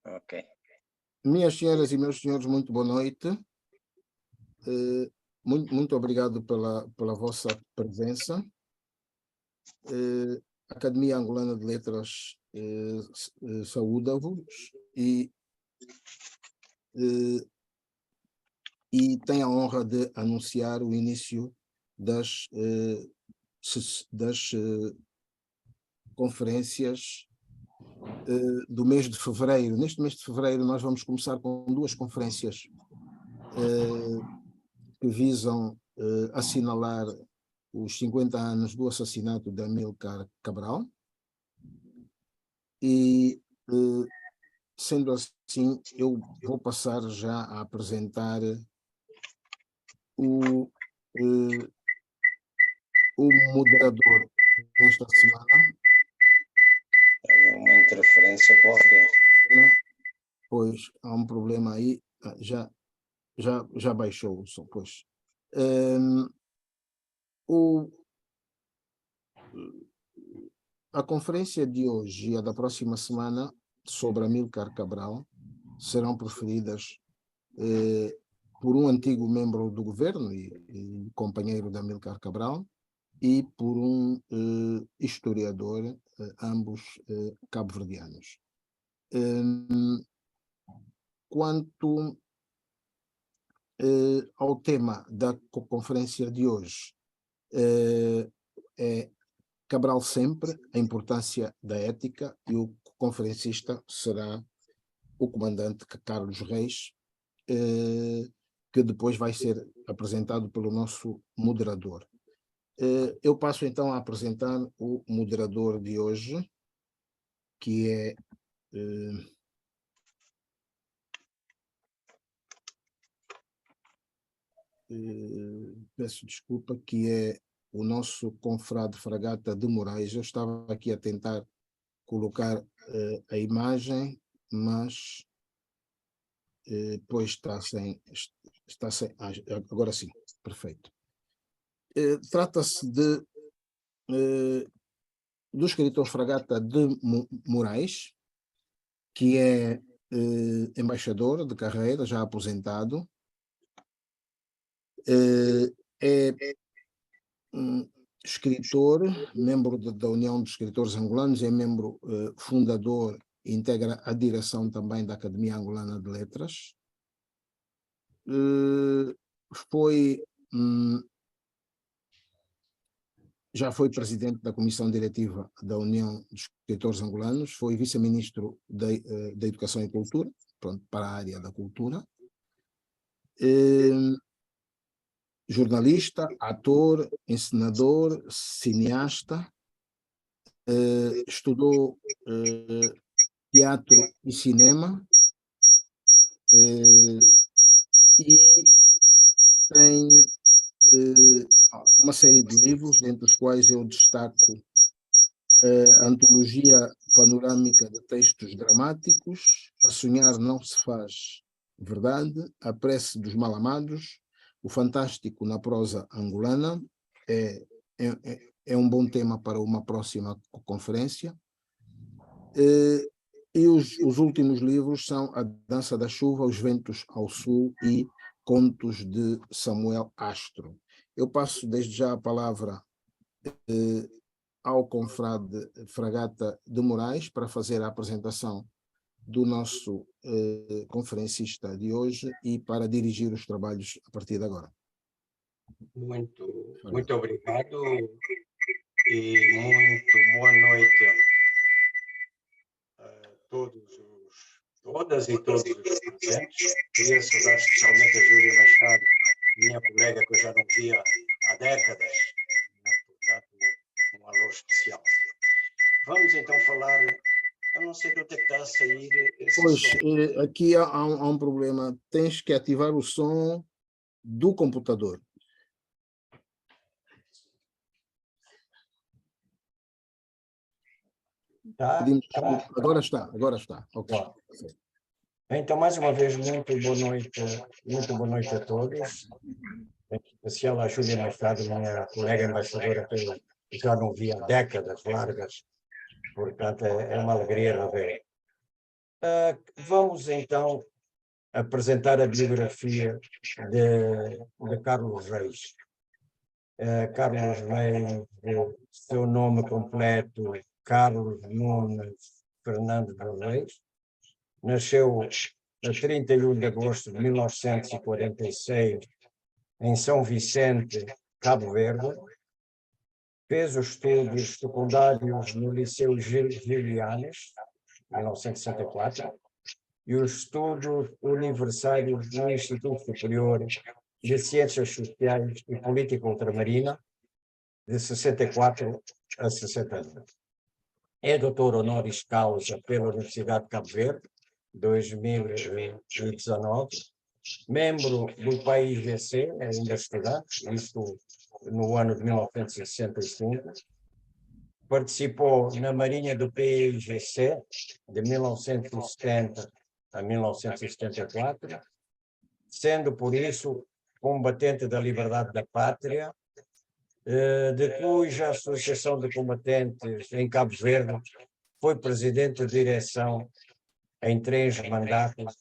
Ok. Minhas senhoras e meus senhores, muito boa noite. Muito obrigado pela vossa presença. A Academia Angolana de Letras saúda-vos e tem a honra de anunciar o início das conferências do mês de fevereiro. Neste mês de fevereiro nós vamos começar com duas conferências que visam assinalar os 50 anos do assassinato de Amílcar Cabral e, sendo assim, eu vou passar já a apresentar o moderador desta semana. Tem uma interferência qualquer. Pois, há um problema aí, já baixou o som, pois. A conferência de hoje e a da próxima semana sobre Amílcar Cabral serão preferidas por um antigo membro do governo e companheiro de Amílcar Cabral e por um historiador, ambos cabo-verdianos. Quanto ao tema da conferência de hoje, é Cabral sempre, a importância da ética, e o conferencista será o comandante Carlos Reis, que depois vai ser apresentado pelo nosso moderador. Eu passo então a apresentar o moderador de hoje, que é peço desculpa, que é o nosso confrade Fragata de Moraes. Eu estava aqui a tentar colocar a imagem, mas pois está sem agora sim, perfeito. Trata-se do escritor Fragata de Moraes, que é embaixador de carreira, já aposentado. É escritor, membro da União dos Escritores Angolanos, é membro fundador e integra a direção também da Academia Angolana de Letras. Já foi presidente da Comissão Diretiva da União dos Escritores Angolanos, foi vice-ministro da Educação e Cultura, pronto, para a área da cultura. Jornalista, ator, encenador, cineasta, estudou teatro e cinema e tem uma série de livros, dentre os quais eu destaco a Antologia Panorâmica de Textos Dramáticos, A Sonhar Não Se Faz Verdade, A Prece dos Malamados, O Fantástico na Prosa Angolana. É um bom tema para uma próxima conferência. E os últimos livros são A Dança da Chuva, Os Ventos ao Sul e Contos de Samuel Astro. Eu passo desde já a palavra ao confrade Fragata de Moraes para fazer a apresentação do nosso conferencista de hoje e para dirigir os trabalhos a partir de agora. Muito obrigado e muito boa noite a todas e todos os presentes. Queria saudar especialmente a Júlia Machado, minha colega que eu já não via há décadas, né? Portanto, um alô especial. Vamos então falar, eu não sei de onde é que está a sair esse pois, som. Aqui há um problema, tens que ativar o som do computador. Tá? Agora está. Okay. Então, mais uma vez, muito boa noite a todos. Em especial a Júlia Machado, minha colega embaixadora, que eu já não vi há décadas largas. portanto, é uma alegria rever. Vamos, então, apresentar a biografia de Carlos Reis. Carlos Reis, seu nome completo, Carlos Nunes Fernandes dos Reis, nasceu a 31 de agosto de 1946 em São Vicente, Cabo Verde. Fez os estudos secundários no Liceu Gilianes, 1964, e os estudos universitários no Instituto Superior de Ciências Sociais e Política Ultramarina, de 64 a 62. É doutor honoris causa pela Universidade de Cabo Verde, 2019, membro do PAIGC, ainda estudante, isto no ano de 1965, participou na Marinha do PAIGC, de 1970 a 1974, sendo, por isso, combatente da liberdade da pátria, de cuja Associação de Combatentes em Cabo Verde foi presidente de direção em 3 mandatos,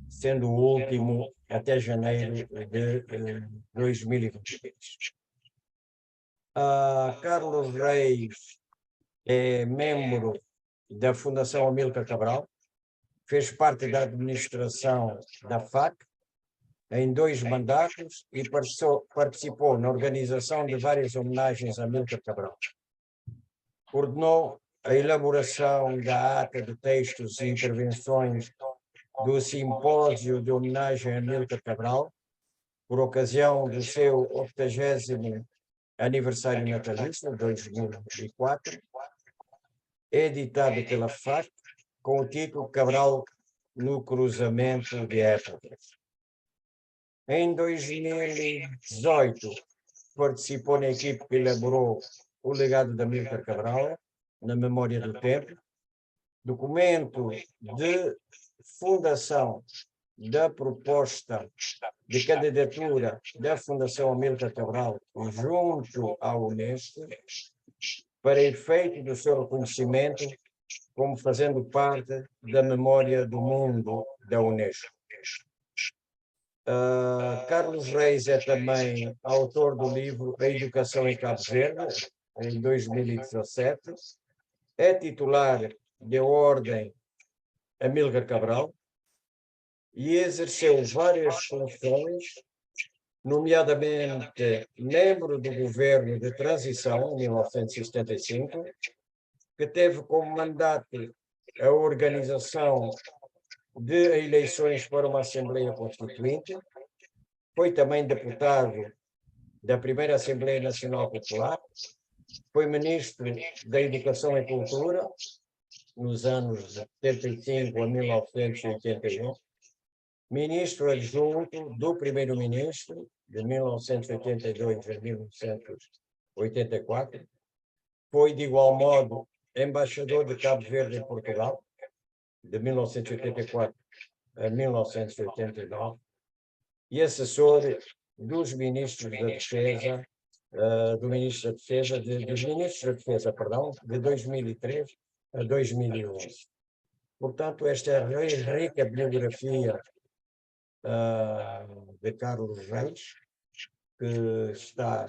sendo o último até janeiro de 2023. Carlos Reis é membro da Fundação Amílcar Cabral, fez parte da administração da FAC em 2 mandatos e participou na organização de várias homenagens a Amílcar Cabral. Coordenou a elaboração da ata de textos e intervenções do simpósio de homenagem a Amílcar Cabral, por ocasião do seu 80º aniversário natalício, 2004, editado pela FAC, com o título Cabral no Cruzamento de Épocas. Em 2018, participou na equipe que elaborou o legado de Amílcar Cabral, na Memória do Tempo, documento de fundação da proposta de candidatura da Fundação Amílcar Cabral junto à Unesco, para efeito do seu reconhecimento como fazendo parte da memória do mundo da Unesco. Carlos Reis é também autor do livro A Educação em Cabo Verde, em 2017. É titular da Ordem Amílcar Cabral e exerceu várias funções, nomeadamente membro do governo de transição, em 1975, que teve como mandato a organização de eleições para uma Assembleia Constituinte. Foi também deputado da primeira Assembleia Nacional Popular, foi ministro da Educação e Cultura nos anos de 75 a 1981, ministro adjunto do primeiro-ministro de 1982 a 1984, foi de igual modo embaixador de Cabo Verde em Portugal, de 1984 a 1989, e assessor dos ministros da Defesa, dos ministros da Defesa, de 2003 a 2011. Portanto, esta é a rica biografia de Carlos Reis, que está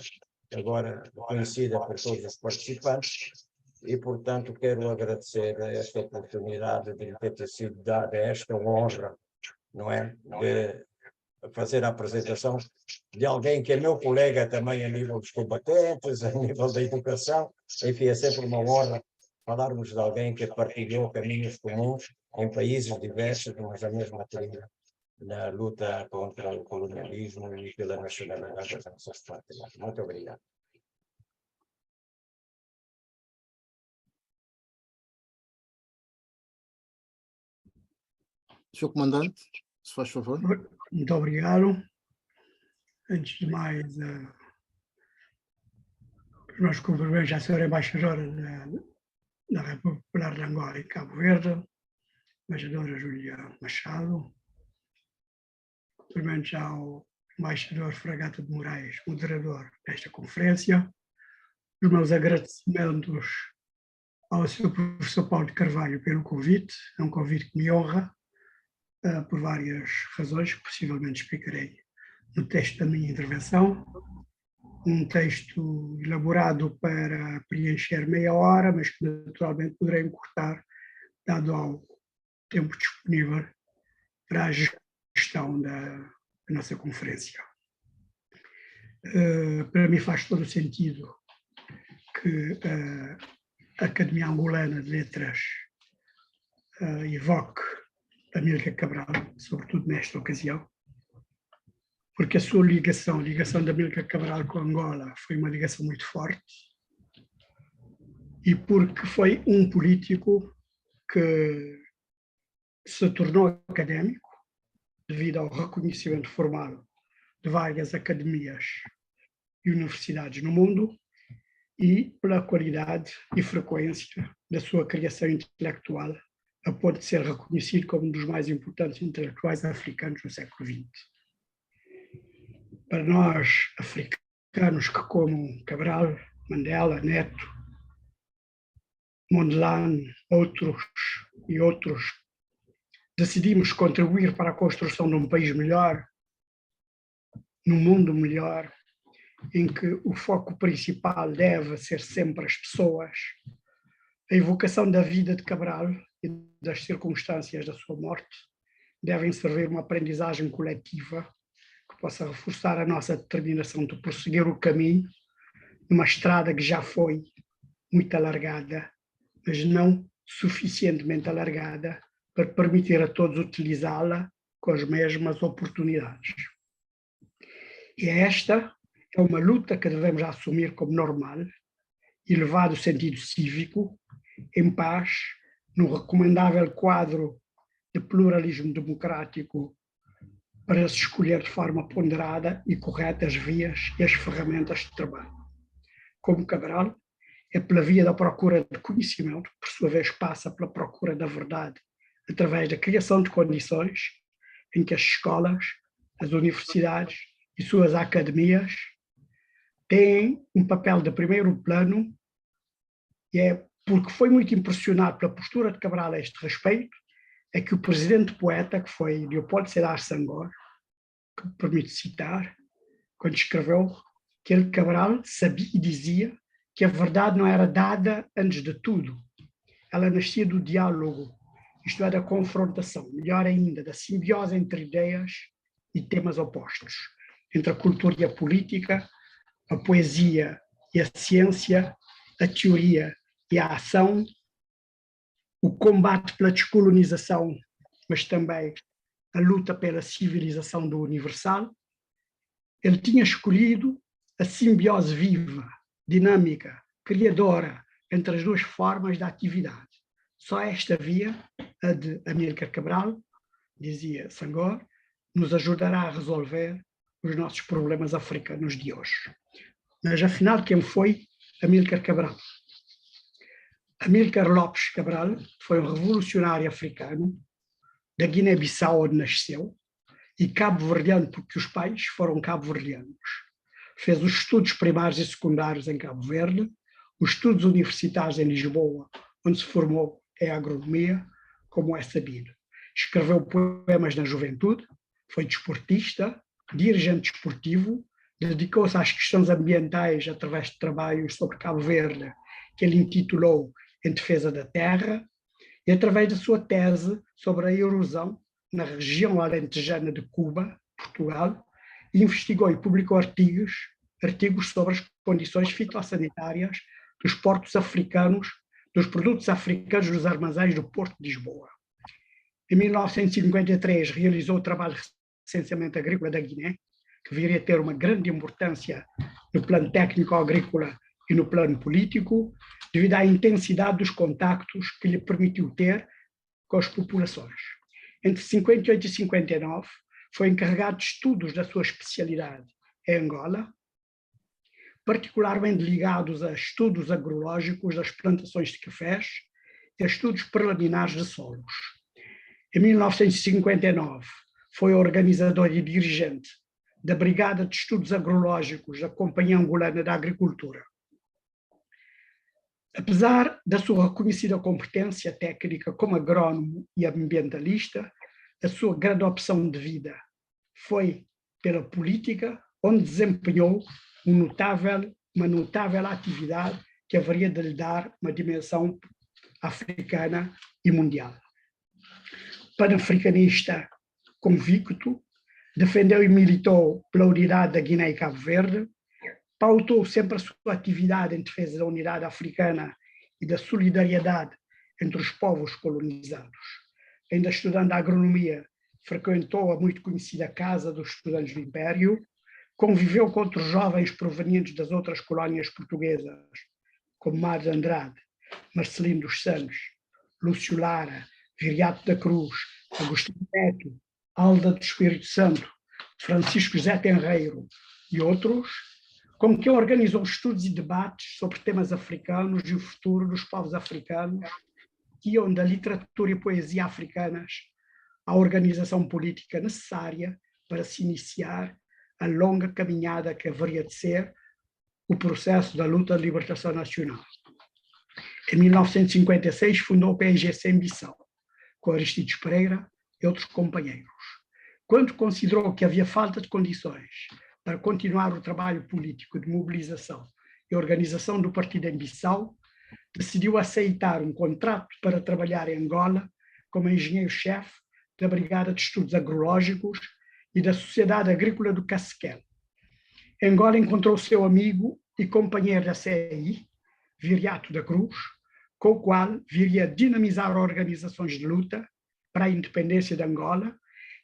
agora conhecida por todos os participantes, e, portanto, quero agradecer esta oportunidade de ter sido dada esta honra, não é, de fazer a apresentação de alguém que é meu colega também a nível dos combatentes, a nível da educação. Enfim, é sempre uma honra falarmos de alguém que partilhou caminhos comuns em países diversos, mas a mesma trilha, na luta contra o colonialismo e pela nacionalidade das nossas pátrias. Muito obrigado. Senhor Comandante, se faz favor. Muito obrigado. Antes de mais, os meus cumprimentos à senhora embaixadora da República Popular de Angola em Cabo Verde, embaixadora Júlia Machado. Cumprimentos ao embaixador Fragata de Moraes, moderador desta conferência. Os meus agradecimentos ao Sr. Professor Paulo de Carvalho pelo convite. É um convite que me honra, por várias razões, que possivelmente explicarei no texto da minha intervenção. Um texto elaborado para preencher meia hora, mas que naturalmente poderei encurtar, dado ao tempo disponível para a gestão da nossa conferência. Para mim faz todo o sentido que a Academia Angolana de Letras evoque Amílcar Cabral, sobretudo nesta ocasião, porque a sua ligação de Amílcar Cabral com Angola foi uma ligação muito forte, e porque foi um político que se tornou académico devido ao reconhecimento formal de várias academias e universidades no mundo e pela qualidade e frequência da sua criação intelectual, a ponto de ser reconhecido como um dos mais importantes intelectuais africanos do século XX. Para nós, africanos que como Cabral, Mandela, Neto, Mondlane, outros, decidimos contribuir para a construção de um país melhor, num mundo melhor, em que o foco principal deve ser sempre as pessoas. A evocação da vida de Cabral e das circunstâncias da sua morte devem servir uma aprendizagem coletiva que possa reforçar a nossa determinação de prosseguir o caminho numa estrada que já foi muito alargada, mas não suficientemente alargada para permitir a todos utilizá-la com as mesmas oportunidades. E esta é uma luta que devemos assumir como normal, elevado sentido cívico, em paz, num recomendável quadro de pluralismo democrático, para se escolher de forma ponderada e correta as vias e as ferramentas de trabalho. Como Cabral, é pela via da procura de conhecimento, por sua vez passa pela procura da verdade, através da criação de condições em que as escolas, as universidades e suas academias têm um papel de primeiro plano, e é porque foi muito impressionado pela postura de Cabral a este respeito, é que o presidente poeta, que foi Leopoldo Sédar Senghor, que me permite citar, quando escreveu que ele, Cabral, sabia e dizia que a verdade não era dada antes de tudo, ela nascia do diálogo, isto é, da confrontação, melhor ainda, da simbiose entre ideias e temas opostos, entre a cultura e a política, a poesia e a ciência, a teoria e a ação, o combate pela descolonização, mas também a luta pela civilização do universal. Ele tinha escolhido a simbiose viva, dinâmica, criadora entre as duas formas da atividade. Só esta via, a de Amílcar Cabral, dizia Senghor, nos ajudará a resolver os nossos problemas africanos de hoje. Mas afinal, quem foi Amílcar Cabral? Amílcar Lopes Cabral foi um revolucionário africano da Guiné-Bissau, onde nasceu, e cabo-verdiano, porque os pais foram cabo-verdianos. Fez os estudos primários e secundários em Cabo Verde, os estudos universitários em Lisboa, onde se formou em agronomia, como é sabido. Escreveu poemas na juventude, foi desportista, dirigente desportivo, dedicou-se às questões ambientais através de trabalhos sobre Cabo Verde, que ele intitulou Em Defesa da Terra, e através da sua tese sobre a erosão na região alentejana de Cuba, Portugal, investigou e publicou artigos sobre as condições fitossanitárias dos portos africanos, dos produtos africanos dos armazéns do Porto de Lisboa. Em 1953 realizou o trabalho de recenseamento agrícola da Guiné, que viria a ter uma grande importância no plano técnico-agrícola e no plano político, devido à intensidade dos contactos que lhe permitiu ter com as populações. Entre 58 e 59, foi encarregado de estudos da sua especialidade em Angola, particularmente ligados a estudos agrológicos das plantações de cafés e a estudos preliminares de solos. Em 1959, foi organizador e dirigente da Brigada de Estudos Agrológicos da Companhia Angolana da Agricultura. Apesar da sua reconhecida competência técnica como agrónomo e ambientalista, a grande opção de vida foi pela política, onde desempenhou uma notável atividade que haveria de lhe dar uma dimensão africana e mundial. Panafricanista convicto, defendeu e militou pela unidade da Guiné e Cabo Verde, pautou sempre a sua atividade em defesa da unidade africana e da solidariedade entre os povos colonizados. Ainda estudando agronomia, frequentou a muito conhecida Casa dos Estudantes do Império, conviveu com outros jovens provenientes das outras colónias portuguesas, como Mário de Andrade, Marcelino dos Santos, Lúcio Lara, Viriato da Cruz, Agostinho Neto, Alda do Espírito Santo, Francisco José Tenreiro e outros, com quem organizou estudos e debates sobre temas africanos e o futuro dos povos africanos, que iam da literatura e poesia africanas à organização política necessária para se iniciar a longa caminhada que haveria de ser o processo da luta de libertação nacional. Em 1956 fundou o PAIGC em Bissau, com Aristides Pereira e outros companheiros. Quando considerou que havia falta de condições para continuar o trabalho político de mobilização e organização do partido em Bissau, decidiu aceitar um contrato para trabalhar em Angola como engenheiro-chefe da Brigada de Estudos Agrológicos e da Sociedade Agrícola do Casquel. Em Angola encontrou seu amigo e companheiro da CEI, Viriato da Cruz, com o qual viria a dinamizar organizações de luta para a independência de Angola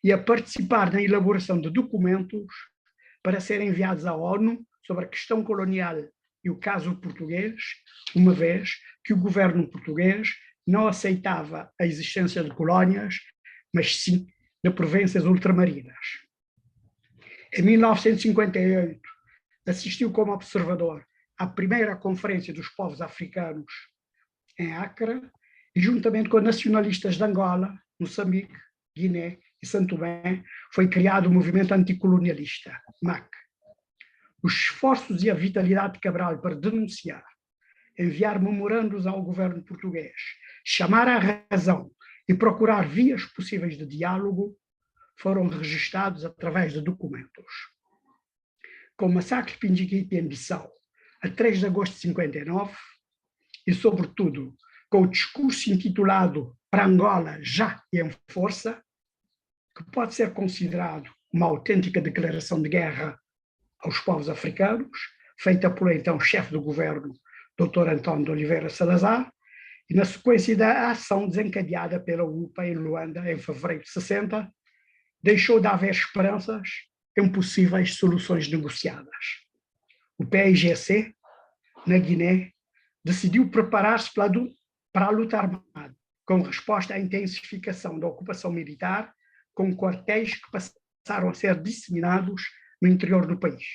e a participar na elaboração de documentos para serem enviados à ONU sobre a questão colonial e o caso português, uma vez que o governo português não aceitava a existência de colónias, mas sim de províncias ultramarinas. Em 1958, assistiu como observador à primeira Conferência dos Povos Africanos em Acre e, juntamente com nacionalistas de Angola, Moçambique, Guiné e Santo Tomé, foi criado o movimento anticolonialista, MAC. Os esforços e a vitalidade de Cabral para denunciar, enviar memorandos ao governo português, chamar à razão e procurar vias possíveis de diálogo foram registados através de documentos. Com o massacre de Pindiquite em Bissau, a 3 de agosto de 59, e sobretudo com o discurso intitulado Para Angola já em força, que pode ser considerado uma autêntica declaração de guerra aos povos africanos, feita pelo então chefe do governo, Dr. António de Oliveira Salazar, e na sequência da ação desencadeada pela UPA em Luanda em fevereiro de 60, deixou de haver esperanças em possíveis soluções negociadas. O PAIGC, na Guiné, decidiu preparar-se para a luta armada, com resposta à intensificação da ocupação militar, com quartéis que passaram a ser disseminados no interior do país.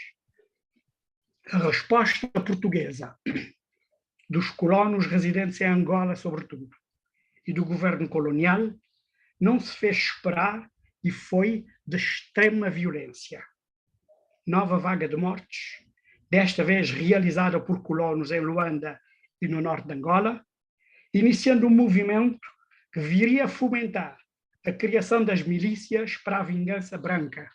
A resposta portuguesa dos colonos residentes em Angola, sobretudo, e do governo colonial, não se fez esperar e foi de extrema violência. Nova vaga de mortes, desta vez realizada por colonos em Luanda e no norte de Angola, iniciando um movimento que viria a fomentar a criação das milícias para a vingança branca.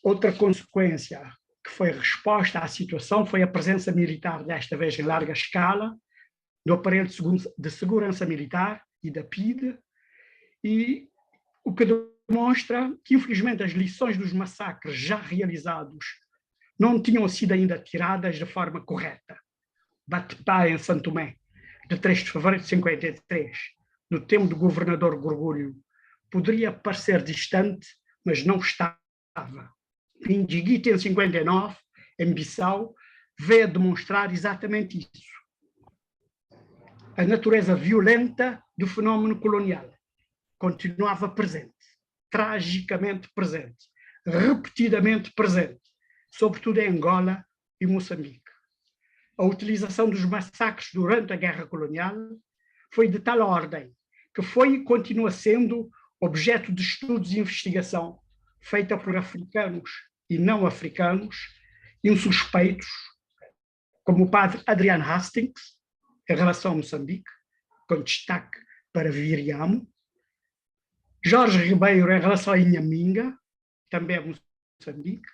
Outra consequência que foi resposta à situação foi a presença militar, desta vez em larga escala, do aparelho de segurança militar e da PIDE, e o que demonstra que, infelizmente, as lições dos massacres já realizados não tinham sido ainda tiradas de forma correta. Batepá, em Santo Tomé, de 3 de fevereiro de 53, no tempo do governador Gorgulho, poderia parecer distante, mas não estava. Pindiquite, em 59, em Bissau, veio a demonstrar exatamente isso. A natureza violenta do fenómeno colonial continuava presente, tragicamente presente, repetidamente presente, sobretudo em Angola e Moçambique. A utilização dos massacres durante a Guerra Colonial foi de tal ordem que foi e continua sendo objeto de estudos e investigação feita por africanos e não africanos, insuspeitos, como o padre Adrian Hastings, em relação a Moçambique, com destaque para Viriamo, Jorge Ribeiro em relação a Inhaminga, também a Moçambique.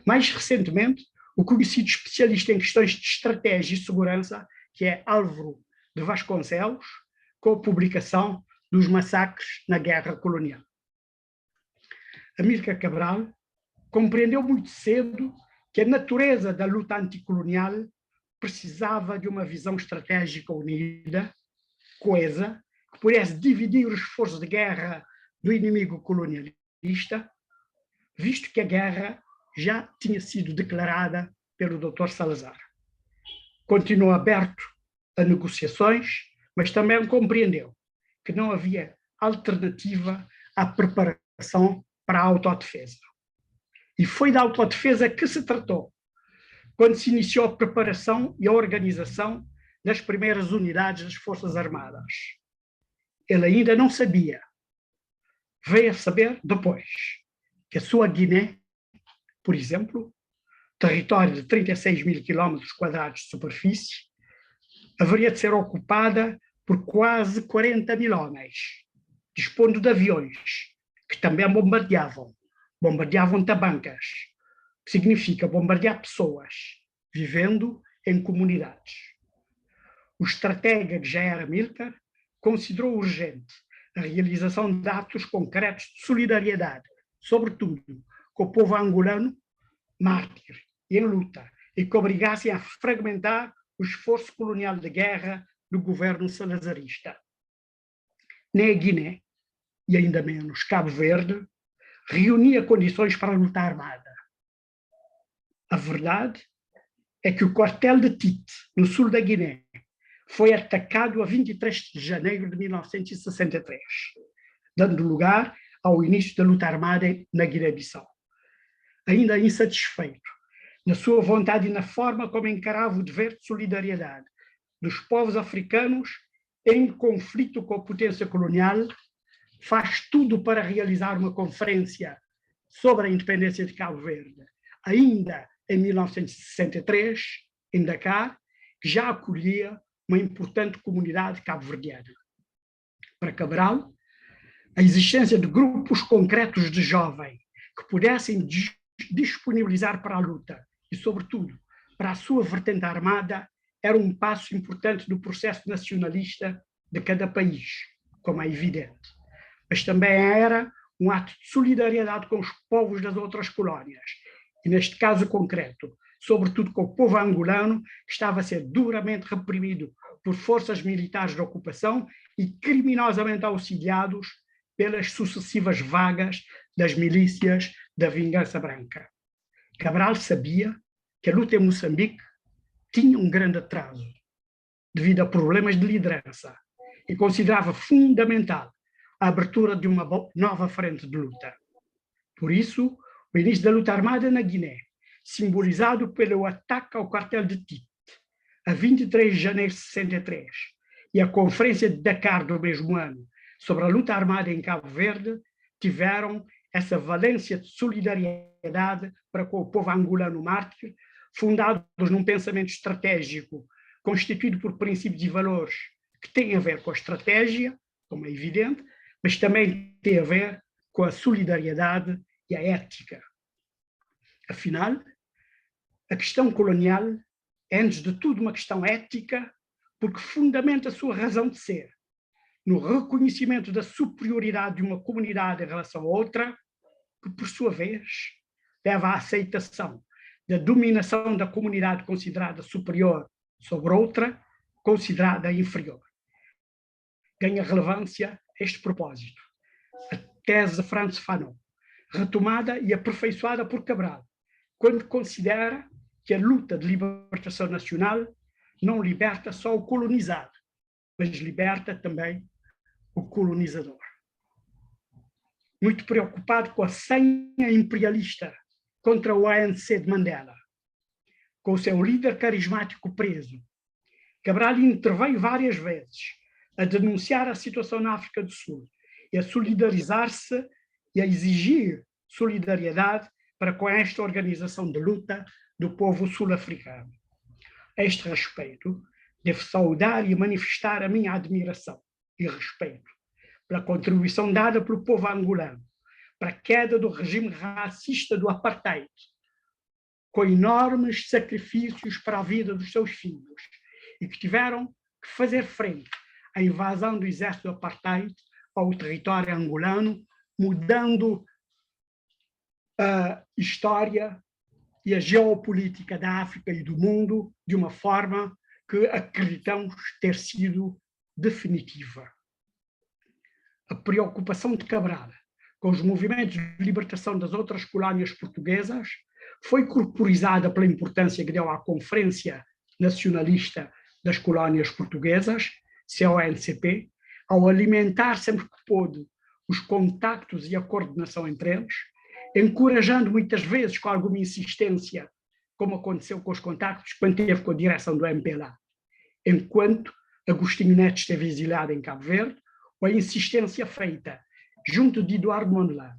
Mais recentemente, o conhecido especialista em questões de estratégia e segurança, que é Álvaro de Vasconcelos, com a publicação dos massacres na Guerra Colonial. Amílcar Cabral compreendeu muito cedo que a natureza da luta anticolonial precisava de uma visão estratégica unida, coesa, que pudesse dividir os esforços de guerra do inimigo colonialista, visto que a guerra já tinha sido declarada pelo Dr. Salazar. Continuou aberto a negociações, mas também compreendeu que não havia alternativa à preparação para a autodefesa. E foi da autodefesa que se tratou quando se iniciou a preparação e a organização das primeiras unidades das Forças Armadas. Ele ainda não sabia, veio a saber depois, que a sua Guiné, por exemplo, território de 36 mil quilómetros quadrados de superfície, haveria de ser ocupada por quase 40 mil homens, dispondo de aviões, que também bombardeavam tabancas, que significa bombardear pessoas, vivendo em comunidades. O estratega que já era Amílcar considerou urgente a realização de atos concretos de solidariedade, sobretudo com o povo angolano, mártir e em luta, e que obrigassem a fragmentar o esforço colonial de guerra do governo salazarista. Nem a Guiné, e ainda menos Cabo Verde, reunia condições para a luta armada. A verdade é que o quartel de Tite, no sul da Guiné, foi atacado a 23 de janeiro de 1963, dando lugar ao início da luta armada na Guiné-Bissau. Ainda insatisfeito na sua vontade e na forma como encarava o dever de solidariedade dos povos africanos em conflito com a potência colonial, faz tudo para realizar uma conferência sobre a independência de Cabo Verde, ainda em 1963, em Dakar, que já acolhia uma importante comunidade cabo-verdiana. Para Cabral, a existência de grupos concretos de jovens que pudessem disponibilizar para a luta e, sobretudo, para a sua vertente armada, era um passo importante do processo nacionalista de cada país, como é evidente. Mas também era um ato de solidariedade com os povos das outras colónias, e neste caso concreto, sobretudo com o povo angolano, que estava a ser duramente reprimido por forças militares de ocupação e criminosamente auxiliados pelas sucessivas vagas das milícias da Vingança Branca. Cabral sabia que a luta em Moçambique tinha um grande atraso, devido a problemas de liderança, e considerava fundamental a abertura de uma nova frente de luta. Por isso, o início da luta armada na Guiné, simbolizado pelo ataque ao quartel de Tite, a 23 de janeiro de 63, e a Conferência de Dakar do mesmo ano sobre a luta armada em Cabo Verde, tiveram essa valência de solidariedade para com o povo angolano mártir, fundados num pensamento estratégico constituído por princípios e valores que têm a ver com a estratégia, como é evidente, mas também tem a ver com a solidariedade e a ética. Afinal, a questão colonial é, antes de tudo, uma questão ética, porque fundamenta a sua razão de ser no reconhecimento da superioridade de uma comunidade em relação a outra, que, por sua vez, leva à aceitação da dominação da comunidade considerada superior sobre outra, considerada inferior. Ganha relevância este propósito a tese de Frantz Fanon, retomada e aperfeiçoada por Cabral, quando considera que a luta de libertação nacional não liberta só o colonizado, mas liberta também o colonizador. Muito preocupado com a senha imperialista contra o ANC de Mandela, com o seu líder carismático preso, Cabral interveio várias vezes a denunciar a situação na África do Sul e a solidarizar-se e a exigir solidariedade para com esta organização de luta do povo sul-africano. A este respeito, devo saudar e manifestar a minha admiração e respeito pela contribuição dada pelo povo angolano para a queda do regime racista do apartheid, com enormes sacrifícios para a vida dos seus filhos, e que tiveram que fazer frente à invasão do exército do apartheid ao território angolano, mudando a história e a geopolítica da África e do mundo de uma forma que acreditamos ter sido definitiva. A preocupação de Cabral com os movimentos de libertação das outras colónias portuguesas foi corporizada pela importância que deu à Conferência Nacionalista das Colónias Portuguesas, CONCP, ao alimentar sempre que pôde os contactos e a coordenação entre eles, encorajando muitas vezes com alguma insistência, como aconteceu com os contactos quando teve com a direção do MPLA, enquanto Agostinho Neto esteve exilado em Cabo Verde, ou a insistência feita junto de Eduardo Mondlane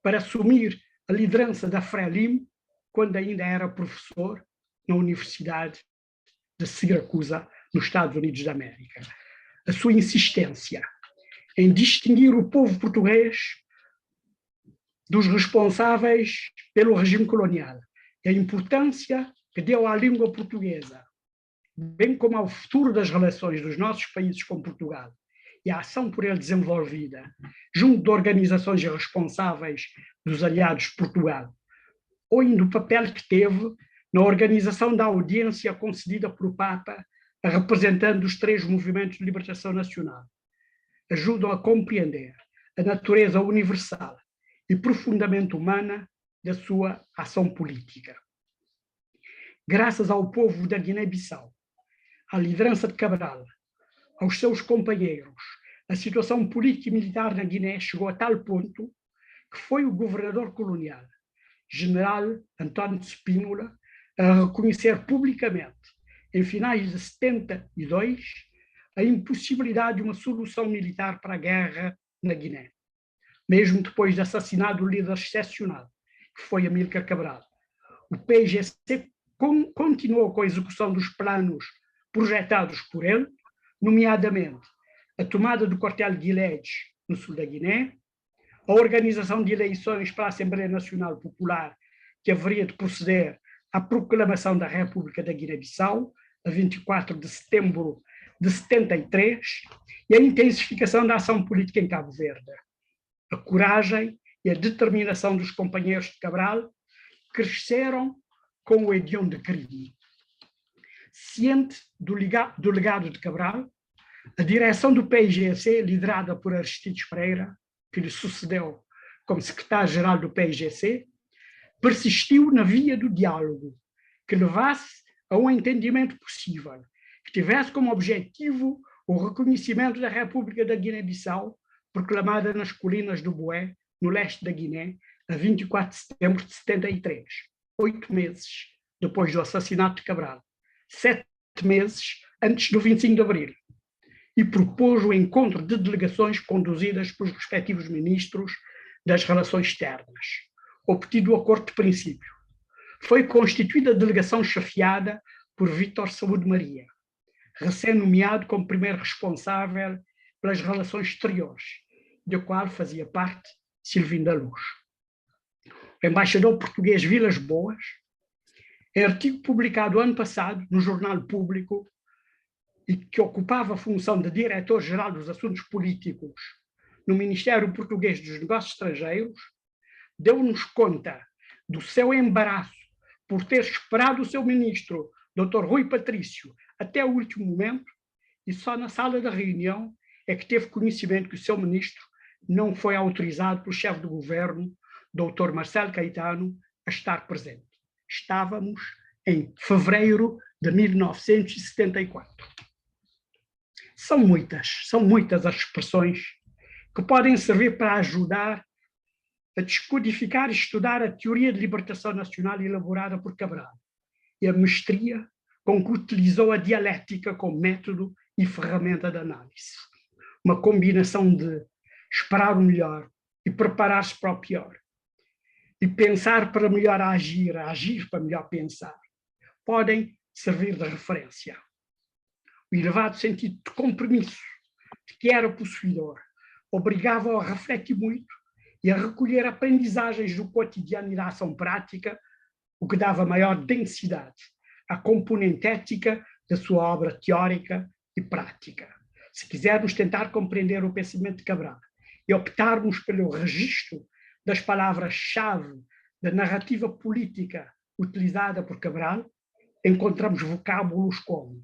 para assumir a liderança da Frelimo quando ainda era professor na Universidade de Siracusa, nos Estados Unidos da América. A sua insistência em distinguir o povo português dos responsáveis pelo regime colonial e a importância que deu à língua portuguesa, bem como ao futuro das relações dos nossos países com Portugal e a ação por ele desenvolvida junto de organizações responsáveis dos aliados de Portugal, ou ainda o papel que teve na organização da audiência concedida pelo Papa a representantes dos 3 movimentos de libertação nacional, ajudam a compreender a natureza universal e profundamente humana da sua ação política. Graças ao povo da Guiné-Bissau, à liderança de Cabral, aos seus companheiros, a situação política e militar na Guiné chegou a tal ponto que foi o governador colonial, general António de Spínola, a reconhecer publicamente, em finais de 72, a impossibilidade de uma solução militar para a guerra na Guiné, mesmo depois de assassinar o líder excepcional, que foi Amílcar Cabral. O PIGC continuou com a execução dos planos projetados por ele, nomeadamente a tomada do quartel de Guiledes, no sul da Guiné, a organização de eleições para a Assembleia Nacional Popular, que haveria de proceder à proclamação da República da Guiné-Bissau, a 24 de setembro de 73, e a intensificação da ação política em Cabo Verde. A coragem e a determinação dos companheiros de Cabral cresceram com o hediondo de crime. Ciente do legado de Cabral, a direção do PIGC, liderada por Aristides Pereira, que lhe sucedeu como secretário-geral do PIGC, persistiu na via do diálogo, que levasse a um entendimento possível, que tivesse como objetivo o reconhecimento da República da Guiné-Bissau, proclamada nas colinas do Boé, no leste da Guiné, a 24 de setembro de 73, 8 meses depois do assassinato de Cabral, 7 meses antes do 25 de abril, e propôs o encontro de delegações conduzidas pelos respectivos ministros das Relações Externas, obtido o acordo de princípio. Foi constituída a delegação chefiada por Vítor Saúde Maria, recém-nomeado como primeiro responsável pelas relações exteriores, da qual fazia parte Silvino da Luz. O embaixador português Vilas Boas, em artigo publicado ano passado no Jornal Público, e que ocupava a função de diretor-geral dos assuntos políticos no Ministério Português dos Negócios Estrangeiros, deu-nos conta do seu embaraço por ter esperado o seu ministro, Dr. Rui Patrício, até o último momento, e só na sala da reunião é que teve conhecimento que o seu ministro não foi autorizado pelo chefe do governo, Dr. Marcelo Caetano, a estar presente. Estávamos em fevereiro de 1974. São muitas as expressões que podem servir para ajudar a descodificar e estudar a teoria de libertação nacional elaborada por Cabral e a mestria com que utilizou a dialética como método e ferramenta de análise. Uma combinação de esperar o melhor e preparar-se para o pior, e pensar para melhor agir para melhor pensar, podem servir de referência. o elevado sentido de compromisso de que era possuidor obrigava-o a refletir muito e a recolher aprendizagens do cotidiano e da ação prática, o que dava maior densidade à componente ética da sua obra teórica e prática. Se quisermos tentar compreender o pensamento de Cabral e optarmos pelo registro das palavras-chave da narrativa política utilizada por Cabral, encontramos vocábulos como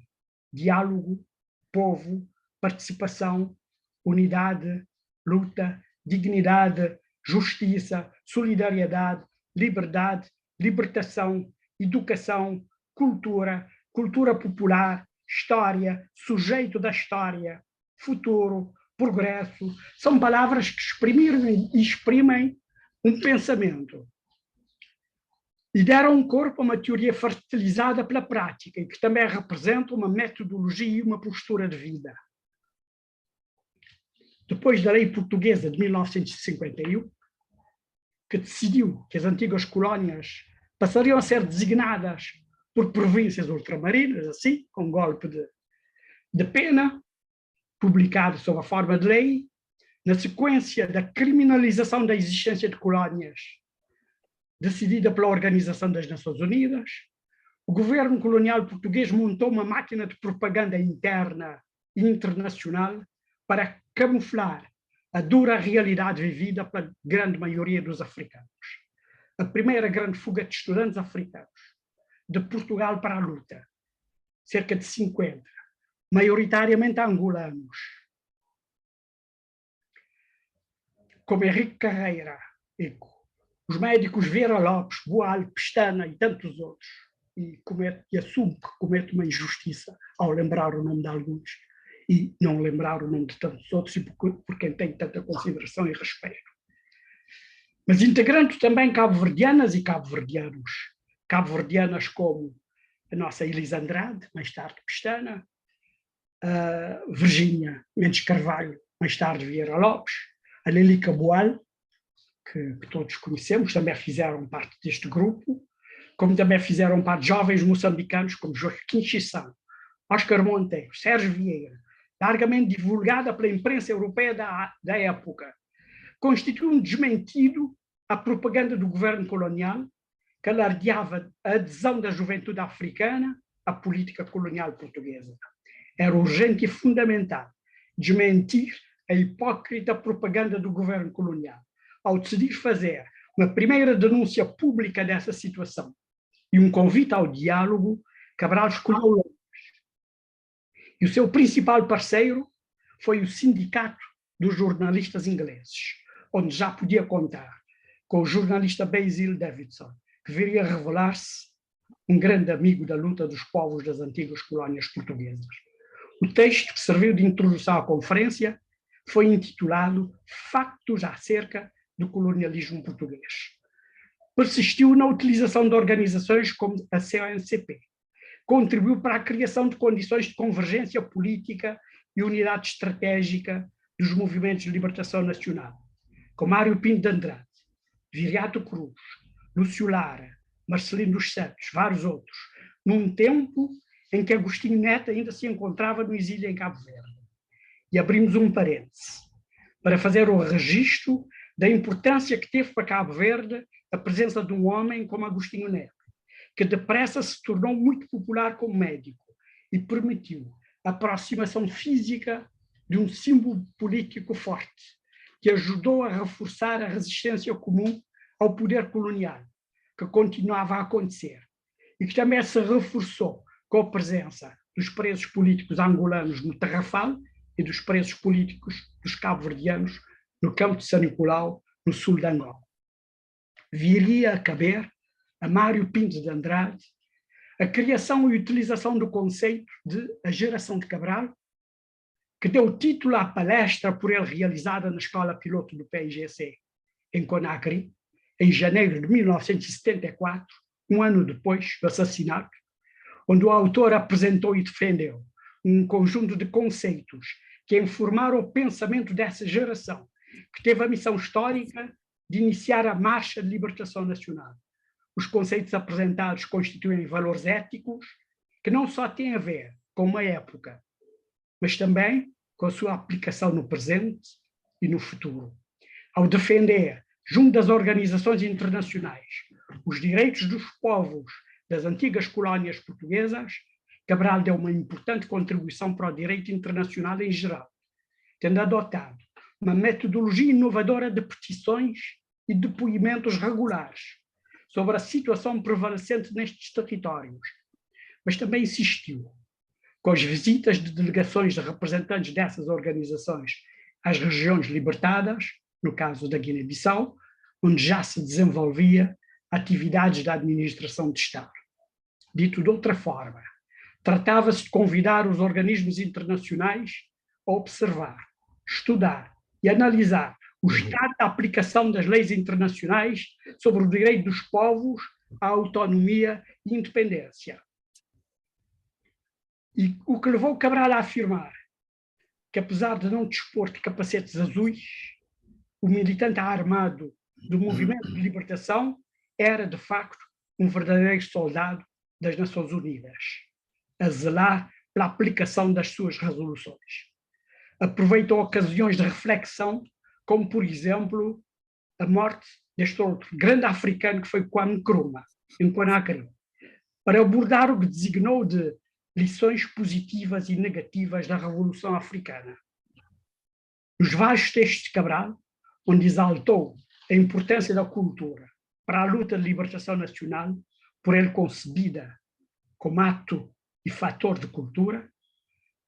diálogo, povo, participação, unidade, luta, dignidade, justiça, solidariedade, liberdade, libertação, educação, cultura, cultura popular, história, sujeito da história, futuro, progresso. São palavras que exprimem um pensamento e deram um corpo a uma teoria fertilizada pela prática e que também representa uma metodologia e uma postura de vida. Depois da lei portuguesa de 1951, que decidiu que as antigas colónias passariam a ser designadas por províncias ultramarinas, assim, com golpe de pena, publicado sob a forma de lei, na sequência da criminalização da existência de colónias, decidida pela Organização das Nações Unidas, o governo colonial português montou uma máquina de propaganda interna e internacional para camuflar a dura realidade vivida pela grande maioria dos africanos. A primeira grande fuga de estudantes africanos de Portugal para a luta, cerca de 50, maioritariamente angolanos, como Henrique Carreira, os médicos Vera Lopes, Boal, Pestana e tantos outros, e assumo que cometo uma injustiça ao lembrar o nome de alguns e não lembrar o nome de tantos outros, e por quem tenho tanta consideração e respeito. Mas integrando também cabo-verdianas e cabo-verdianos. Cabo-verdianas como a nossa Elisa Andrade, mais tarde Pestana, a Virgínia Mendes Carvalho, mais tarde Vieira Lopes, a Lelica Boal, que todos conhecemos, também fizeram parte deste grupo, como também fizeram parte jovens moçambicanos como Joaquim Chissano, Oscar Monteiro, Sérgio Vieira, largamente divulgada pela imprensa europeia da época, constitui um desmentido à propaganda do governo colonial, que alardeava a adesão da juventude africana à política colonial portuguesa. Era urgente e fundamental desmentir a hipócrita propaganda do governo colonial, ao decidir fazer uma primeira denúncia pública dessa situação e um convite ao diálogo, Cabral escolheu Londres. E o seu principal parceiro foi o Sindicato dos Jornalistas Ingleses, onde já podia contar com o jornalista Basil Davidson, que viria a revelar-se um grande amigo da luta dos povos das antigas colónias portuguesas. O texto que serviu de introdução à conferência foi intitulado Factos acerca do colonialismo português. Persistiu na utilização de organizações como a CONCP. Contribuiu para a criação de condições de convergência política e unidade estratégica dos movimentos de libertação nacional, com Mário Pinto de Andrade, Viriato Cruz, Lúcio Lara, Marcelino dos Santos, vários outros, num tempo em que Agostinho Neto ainda se encontrava no exílio em Cabo Verde. E abrimos um parêntese para fazer o registro da importância que teve para Cabo Verde a presença de um homem como Agostinho Neto, que depressa se tornou muito popular como médico e permitiu a aproximação física de um símbolo político forte, que ajudou a reforçar a resistência comum ao poder colonial, que continuava a acontecer, e que também se reforçou com a presença dos presos políticos angolanos no Tarrafal e dos presos políticos dos cabo-verdianos no campo de São Nicolau, no sul de Angola. Viria a caber a Mário Pinto de Andrade a criação e utilização do conceito de a geração de Cabral, que deu título à palestra por ele realizada na Escola Piloto do PIGC, em Conakry, em janeiro de 1974, um ano depois do assassinato, onde o autor apresentou e defendeu um conjunto de conceitos que informaram o pensamento dessa geração, que teve a missão histórica de iniciar a marcha de libertação nacional. Os conceitos apresentados constituem valores éticos que não só têm a ver com uma época mas também com a sua aplicação no presente e no futuro. Ao defender, junto das organizações internacionais, os direitos dos povos das antigas colónias portuguesas, Cabral deu uma importante contribuição para o direito internacional em geral, tendo adotado uma metodologia inovadora de petições e depoimentos regulares sobre a situação prevalecente nestes territórios, mas também insistiu com as visitas de delegações de representantes dessas organizações às regiões libertadas, no caso da Guiné-Bissau, onde já se desenvolvia atividades da administração de Estado. Dito de outra forma, tratava-se de convidar os organismos internacionais a observar, estudar e analisar o estado da aplicação das leis internacionais sobre o direito dos povos à autonomia e independência. E o que levou Cabral a afirmar que, apesar de não dispor de capacetes azuis, o militante armado do movimento de libertação era, de facto, um verdadeiro soldado das Nações Unidas, a zelar pela aplicação das suas resoluções. Aproveitou ocasiões de reflexão, como, por exemplo, a morte deste outro grande africano que foi Kwame Nkrumah, em Conakry, para abordar o que designou de lições positivas e negativas da Revolução Africana. Nos vários textos de Cabral, onde exaltou a importância da cultura para a luta de libertação nacional, por ele concebida como ato e fator de cultura,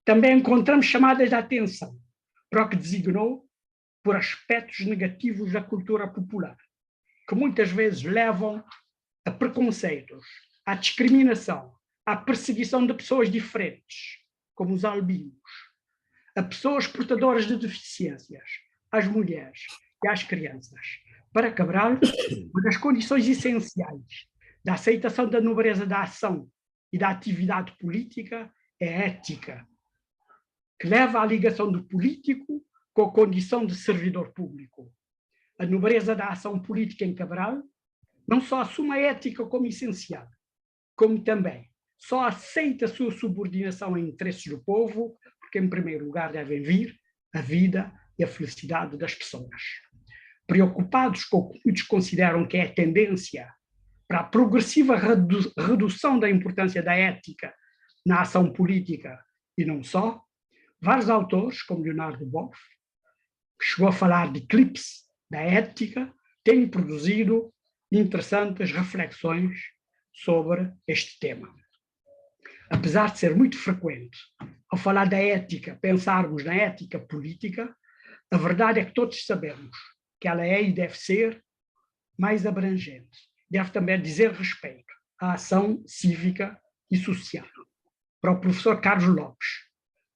também encontramos chamadas de atenção para o que designou por aspectos negativos da cultura popular, que muitas vezes levam a preconceitos, à discriminação, à perseguição de pessoas diferentes, como os albinos, a pessoas portadoras de deficiências, às mulheres e às crianças. Para Cabral, uma das condições essenciais da aceitação da nobreza da ação e da atividade política é a ética, que leva à ligação do político com a condição de servidor público. A nobreza da ação política em Cabral não só assume a ética como essencial, como também só aceita a sua subordinação a interesses do povo, porque em primeiro lugar devem vir a vida e a felicidade das pessoas. Preocupados com o que muitos consideram que é a tendência para a progressiva redução da importância da ética na ação política e não só, vários autores, como Leonardo Boff, que chegou a falar de eclipse da ética, têm produzido interessantes reflexões sobre este tema. Apesar de ser muito frequente, ao falar da ética, pensarmos na ética política, a verdade é que todos sabemos que ela é e deve ser mais abrangente. Deve também dizer respeito à ação cívica e social. Para o professor Carlos Lopes,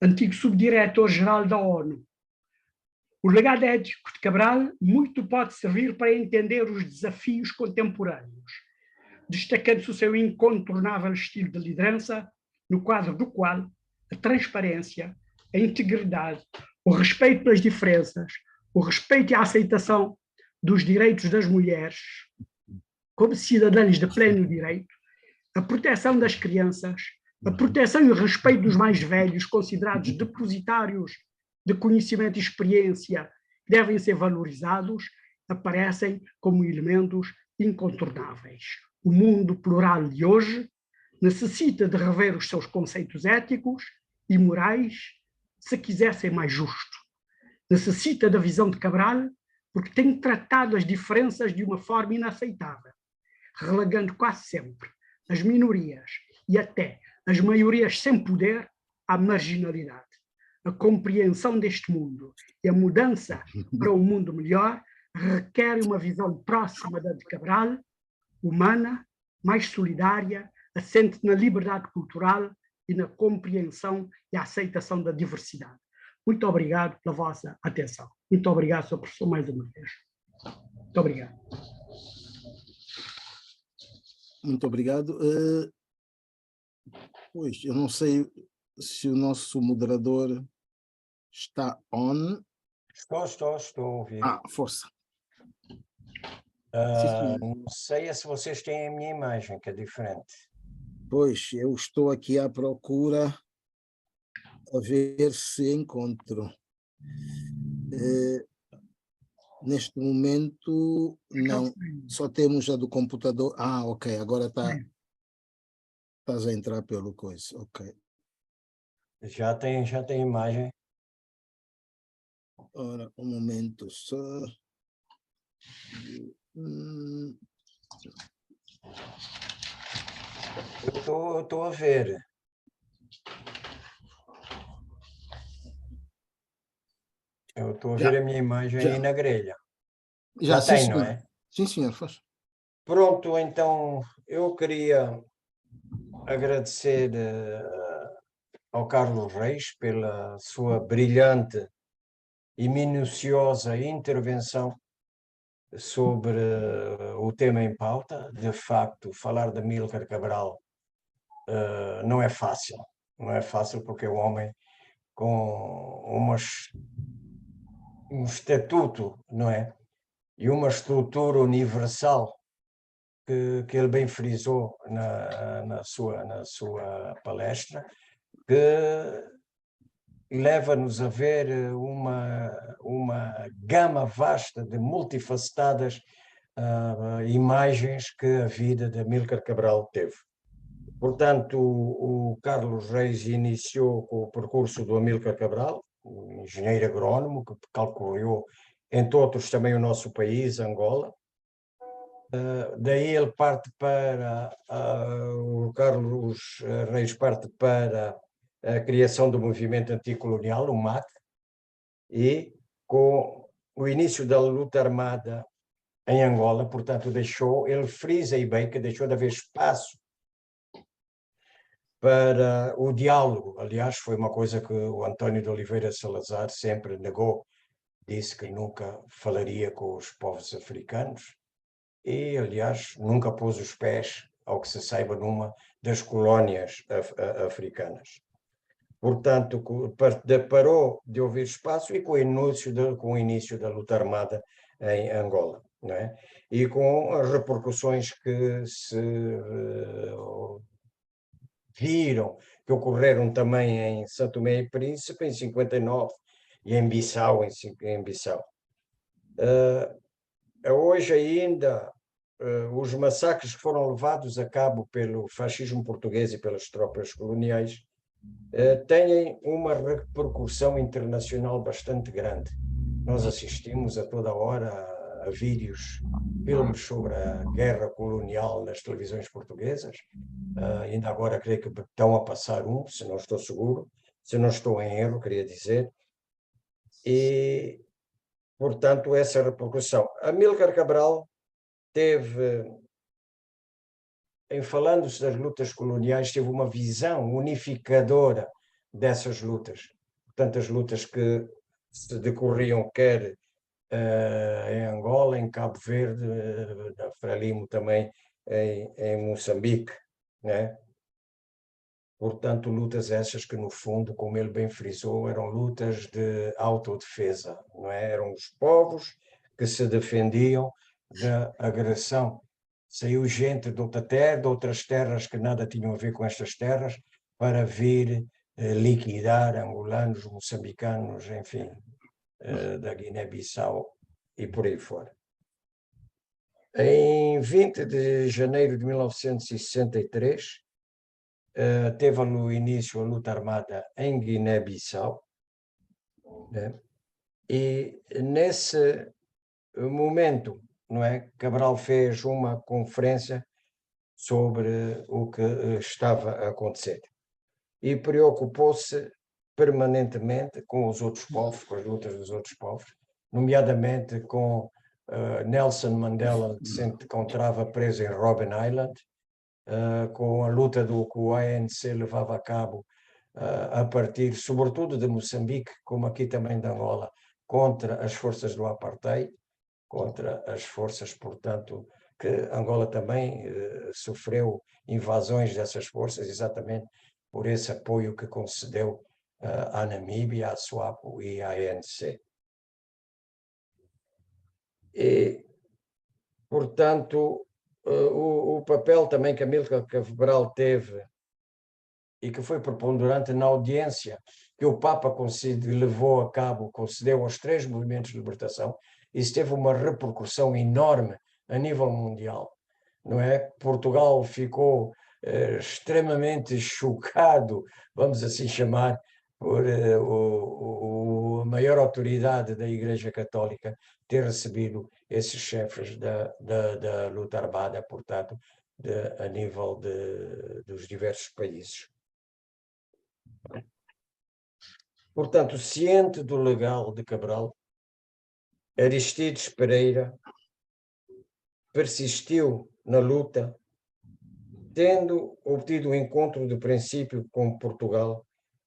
antigo subdiretor-geral da ONU, o legado ético de Cabral muito pode servir para entender os desafios contemporâneos, destacando-se o seu incontornável estilo de liderança, no quadro do qual a transparência, a integridade, o respeito pelas diferenças, o respeito e a aceitação dos direitos das mulheres como cidadãos de pleno direito, a proteção das crianças, a proteção e o respeito dos mais velhos, considerados depositários de conhecimento e experiência, devem ser valorizados, aparecem como elementos incontornáveis. O mundo plural de hoje necessita de rever os seus conceitos éticos e morais se quiser ser mais justo. Necessita da visão de Cabral porque tem tratado as diferenças de uma forma inaceitável, relegando quase sempre as minorias e até as maiorias sem poder à marginalidade. A compreensão deste mundo e a mudança para um mundo melhor requer uma visão próxima da de Cabral, humana, mais solidária, assente na liberdade cultural e na compreensão e aceitação da diversidade. Muito obrigado pela vossa atenção. Muito obrigado, Sr. Professor, mais uma vez. Muito obrigado. Muito obrigado. Pois, eu não sei se o nosso moderador está on. Estou a ouvir. Força. Não sei se vocês têm a minha imagem, que é diferente. Pois, eu estou aqui à procura a ver se encontro. Neste momento, não. Só temos a do computador. Ah, ok. Agora estás a entrar pelo coisa. Ok. Já tem imagem. Ora, um momento só. Eu estou a ver. Eu estou a ver a minha imagem já. aí na grelha. Já, sim, tem, não senhor. é? Sim, senhor, faz. Pronto, então eu queria agradecer ao Carlos Reis pela sua brilhante e minuciosa intervenção sobre o tema em pauta. De facto, falar de Amílcar Cabral não é fácil. Não é fácil porque é um homem com um estatuto, não é? E uma estrutura universal que ele bem frisou na sua palestra, que leva-nos a ver uma gama vasta de multifacetadas imagens que a vida de Amílcar Cabral teve. Portanto, o Carlos Reis iniciou com o percurso do Amílcar Cabral, um engenheiro agrónomo que calculou, entre outros, também o nosso país, Angola. Daí ele parte para, o Carlos Reis parte para a criação do movimento anticolonial, o MAC, e com o início da luta armada em Angola, portanto, ele frisa e bem que deixou de haver espaço para o diálogo. Aliás, foi uma coisa que o António de Oliveira Salazar sempre negou, disse que nunca falaria com os povos africanos e, aliás, nunca pôs os pés, ao que se saiba, numa das colónias africanas. Portanto, parou de haver espaço e com o início da luta armada em Angola, não é? E com as repercussões que se viram, que ocorreram também em São Tomé e Príncipe em 59 e em Bissau, em Bissau. Hoje ainda, os massacres que foram levados a cabo pelo fascismo português e pelas tropas coloniais têm uma repercussão internacional bastante grande. Nós assistimos a toda hora a vídeos, filmes sobre a guerra colonial nas televisões portuguesas. Ainda agora creio que estão a passar um, se não estou seguro, se não estou em erro, queria dizer. E, portanto, essa repercussão. Amílcar Cabral teve, em falando-se das lutas coloniais, teve uma visão unificadora dessas lutas. Portanto, as lutas que se decorriam quer em Angola, em Cabo Verde, na Frelimo também, em Moçambique, né? Portanto, lutas essas que, no fundo, como ele bem frisou, eram lutas de autodefesa, não é? Eram os povos que se defendiam da agressão. Saiu gente de outras terras que nada tinham a ver com estas terras, para vir liquidar angolanos, moçambicanos, enfim, da Guiné-Bissau e por aí fora. Em 20 de janeiro de 1963, teve no início a luta armada em Guiné-Bissau, né? E nesse momento, não é, Cabral fez uma conferência sobre o que estava a acontecer e preocupou-se permanentemente com os outros povos, com as lutas dos outros povos, nomeadamente com Nelson Mandela, que se encontrava preso em Robben Island, com a luta que o ANC levava a cabo a partir, sobretudo, de Moçambique, como aqui também de Angola, contra as forças do apartheid, contra as forças, portanto, que Angola também sofreu invasões dessas forças, exatamente por esse apoio que concedeu à Namíbia, à SWAPO e à ANC. E, portanto, o papel também que Amílcar Cabral teve e que foi preponderante na audiência que o Papa levou a cabo, concedeu aos 3 movimentos de libertação. Isso teve uma repercussão enorme a nível mundial, não é? Portugal ficou extremamente chocado, vamos assim chamar, por a maior autoridade da Igreja Católica ter recebido esses chefes da luta armada, portanto, a nível dos diversos países. Portanto, ciente do legal de Cabral, Aristides Pereira persistiu na luta, tendo obtido o encontro de princípio com Portugal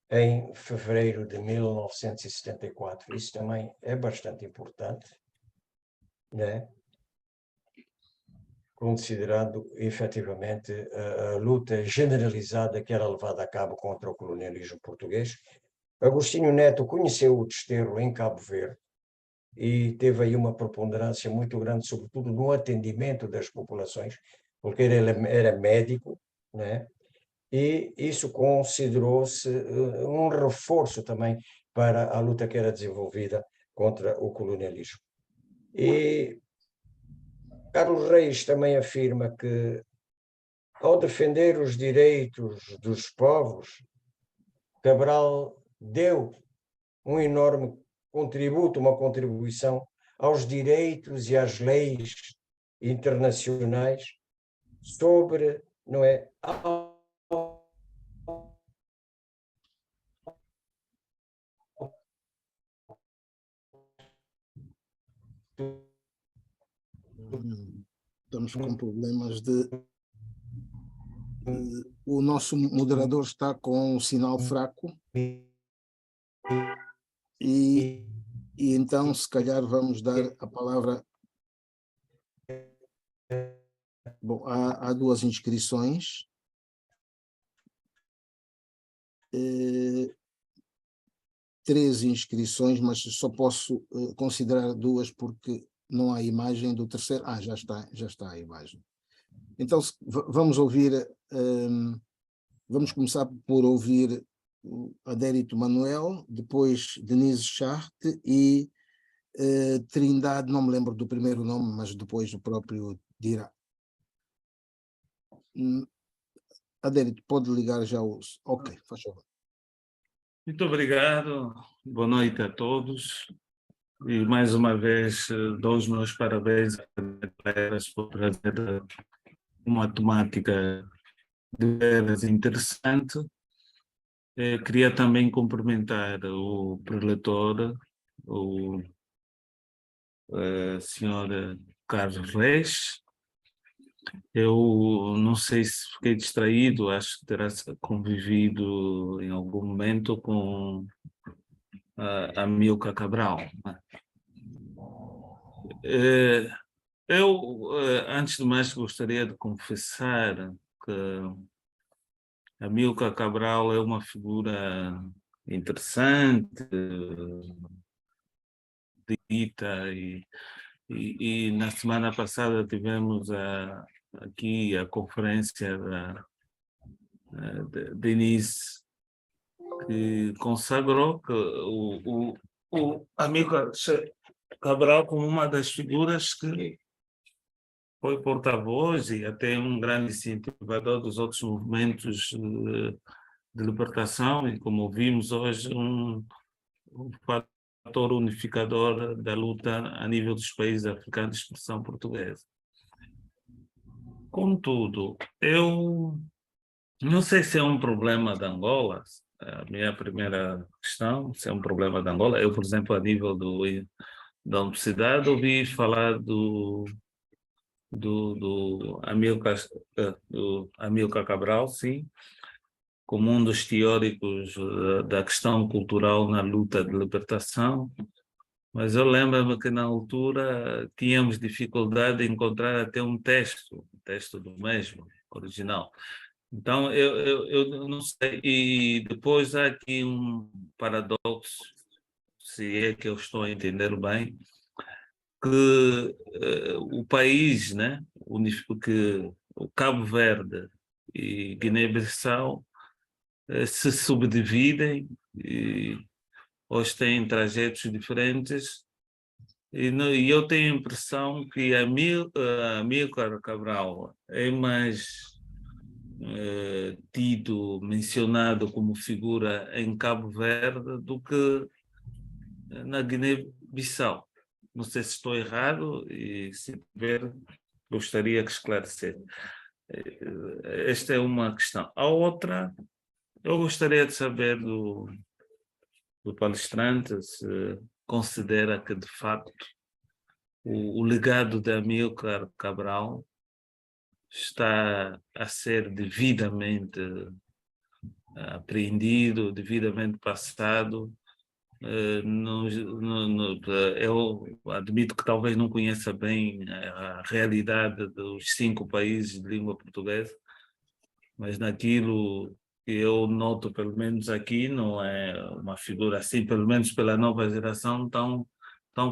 em fevereiro de 1974. Isso também é bastante importante, né? Considerando efetivamente a luta generalizada que era levada a cabo contra o colonialismo português. Agostinho Neto conheceu o desterro em Cabo Verde e teve aí uma preponderância muito grande, sobretudo no atendimento das populações, porque ele era médico, né? E isso considerou-se um reforço também para a luta que era desenvolvida contra o colonialismo. E Carlos Reis também afirma que, ao defender os direitos dos povos, Cabral deu um enorme contributo, uma contribuição aos direitos e às leis internacionais sobre, não é, Estamos com problemas de... O nosso moderador está com um sinal fraco e então, se calhar, vamos dar a palavra... Bom, há 2 inscrições. 3 inscrições, mas só posso considerar 2 porque não há imagem do terceiro. Já está a imagem. Então, vamos ouvir, vamos começar por ouvir Adérito Manuel, depois Denise Charte e Trindade, não me lembro do primeiro nome, mas depois o próprio dirá. Adérito, pode ligar já os... Ok, faz favor. Muito obrigado, boa noite a todos. E mais uma vez dou os meus parabéns por trazer uma temática de veras interessante. Queria também cumprimentar o preletor, o senhor Carlos Reis. Eu não sei se fiquei distraído, acho que terá convivido em algum momento com a Amílcar Cabral. Eu, antes de mais, gostaria de confessar que Amílcar Cabral é uma figura interessante, dita, e na semana passada tivemos aqui a conferência da Denise, que consagrou que o Amílcar Cabral como uma das figuras que foi porta-voz e até um grande incentivador dos outros movimentos de libertação, e como vimos hoje, um fator unificador da luta a nível dos países africanos de expressão portuguesa. Contudo, eu não sei se é um problema de Angola, a minha primeira questão, se é um problema de Angola. Eu, por exemplo, a nível da universidade, ouvi falar do Amílcar Cabral, sim, como um dos teóricos da questão cultural na luta de libertação, mas eu lembro-me que na altura tínhamos dificuldade de encontrar até um texto do mesmo, original. Então, eu não sei, e depois há aqui um paradoxo, se é que eu estou a entender bem, que o país, né, que o Cabo Verde e Guiné-Bissau se subdividem e hoje têm trajetos diferentes. E eu tenho a impressão que Amílcar Cabral é mais mencionado como figura em Cabo Verde do que na Guiné-Bissau. Não sei se estou errado e, se tiver, gostaria que esclarecer. Esta é uma questão. A outra, eu gostaria de saber do palestrante se considera que, de facto, o legado de Amílcar Cabral está a ser devidamente apreendido, devidamente passado. Eu admito que talvez não conheça bem a realidade dos 5 países de língua portuguesa, mas naquilo que eu noto, pelo menos aqui, não é uma figura assim, pelo menos pela nova geração, tão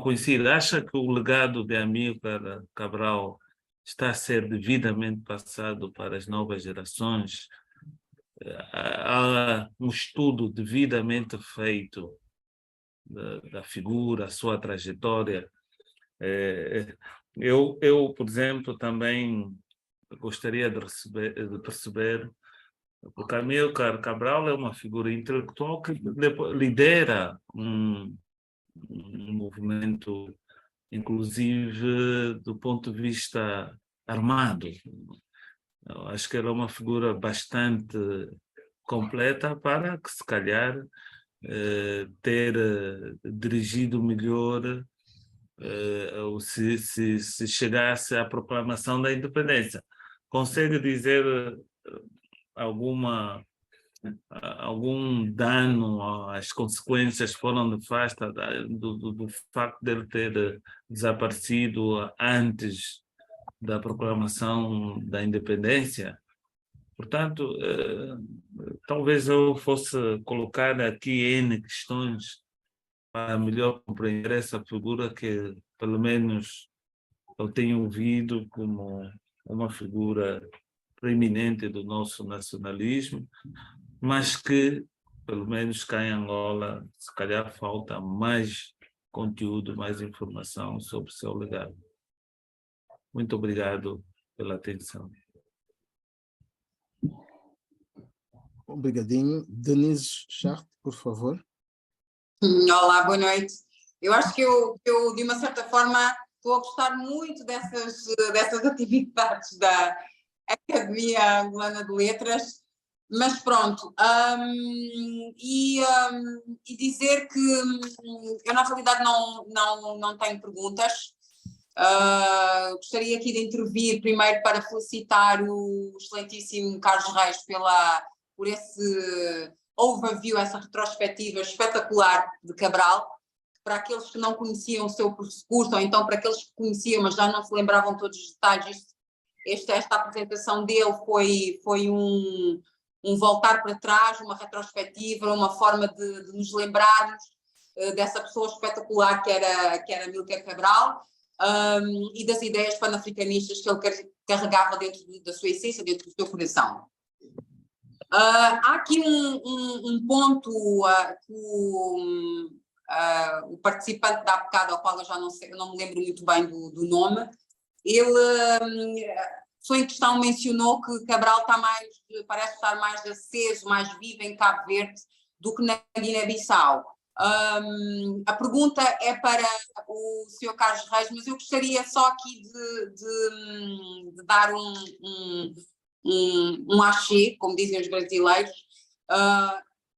conhecida. Acha que o legado de Amílcar Cabral está a ser devidamente passado para as novas gerações? Há um estudo devidamente feito da figura, a sua trajetória? Eu, por exemplo, também gostaria de perceber, porque Amílcar Cabral é uma figura intelectual que lidera um movimento, inclusive do ponto de vista armado. Eu acho que ela é uma figura bastante completa para que, se calhar, ter dirigido melhor ou se chegasse à proclamação da independência. Consegue dizer algum dano, as consequências foram nefastas do facto de ele ter desaparecido antes da proclamação da independência? Portanto, talvez eu fosse colocar aqui N questões para melhor compreender essa figura que, pelo menos, eu tenho ouvido como uma figura preeminente do nosso nacionalismo, mas que, pelo menos cá em Angola, se calhar falta mais conteúdo, mais informação sobre o seu legado. Muito obrigado pela atenção. Obrigadinho. Denise Charte, por favor. Olá, boa noite. Eu acho que eu, de uma certa forma, estou a gostar muito dessas atividades da Academia Angolana de Letras, mas pronto, e dizer que eu na realidade não tenho perguntas. Gostaria aqui de intervir primeiro para felicitar o excelentíssimo Carlos Reis por esse overview, essa retrospectiva espetacular de Cabral. Para aqueles que não conheciam o seu percurso, ou então para aqueles que conheciam, mas já não se lembravam todos os detalhes, esta apresentação dele foi um voltar para trás, uma retrospectiva, uma forma de nos lembrarmos dessa pessoa espetacular que era Amílcar Cabral, e das ideias panafricanistas que ele carregava dentro da sua essência, dentro do seu coração. Há aqui um ponto que o participante da bocado, ao qual eu não me lembro muito bem do nome, ele, sua questão, mencionou que Cabral parece estar mais aceso, mais vivo em Cabo Verde do que na Guiné-Bissau. A pergunta é para o Sr. Carlos Reis, mas eu gostaria só aqui de dar um axé, como dizem os brasileiros,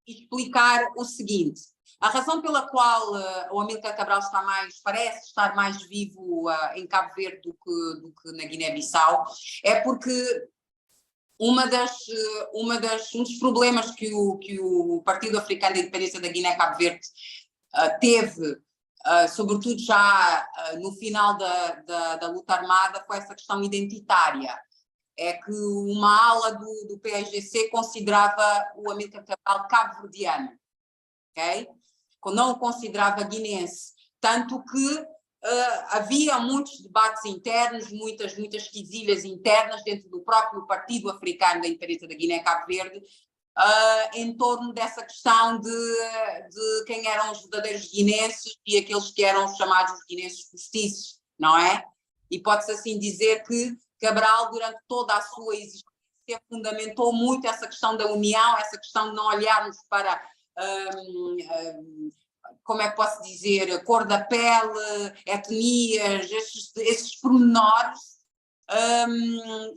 explicar o seguinte: a razão pela qual o Amílcar Cabral parece estar mais vivo em Cabo Verde do que na Guiné-Bissau é porque um dos problemas que o Partido Africano da Independência da Guiné-Cabo Verde teve, sobretudo já no final da luta armada, foi essa questão identitária. É que uma ala do PAIGC considerava o Amílcar Cabral cabo-verdiano, ok? Não o considerava guinense, tanto que havia muitos debates internos, muitas quesilhas internas dentro do próprio Partido Africano da Independência da Guiné-Cabo Verde, em torno dessa questão de quem eram os verdadeiros guineenses e aqueles que eram chamados guineenses postiços, não é? E pode-se assim dizer que Cabral, durante toda a sua existência, fundamentou muito essa questão da união, essa questão de não olharmos para, como é que posso dizer, cor da pele, etnias, esses pormenores,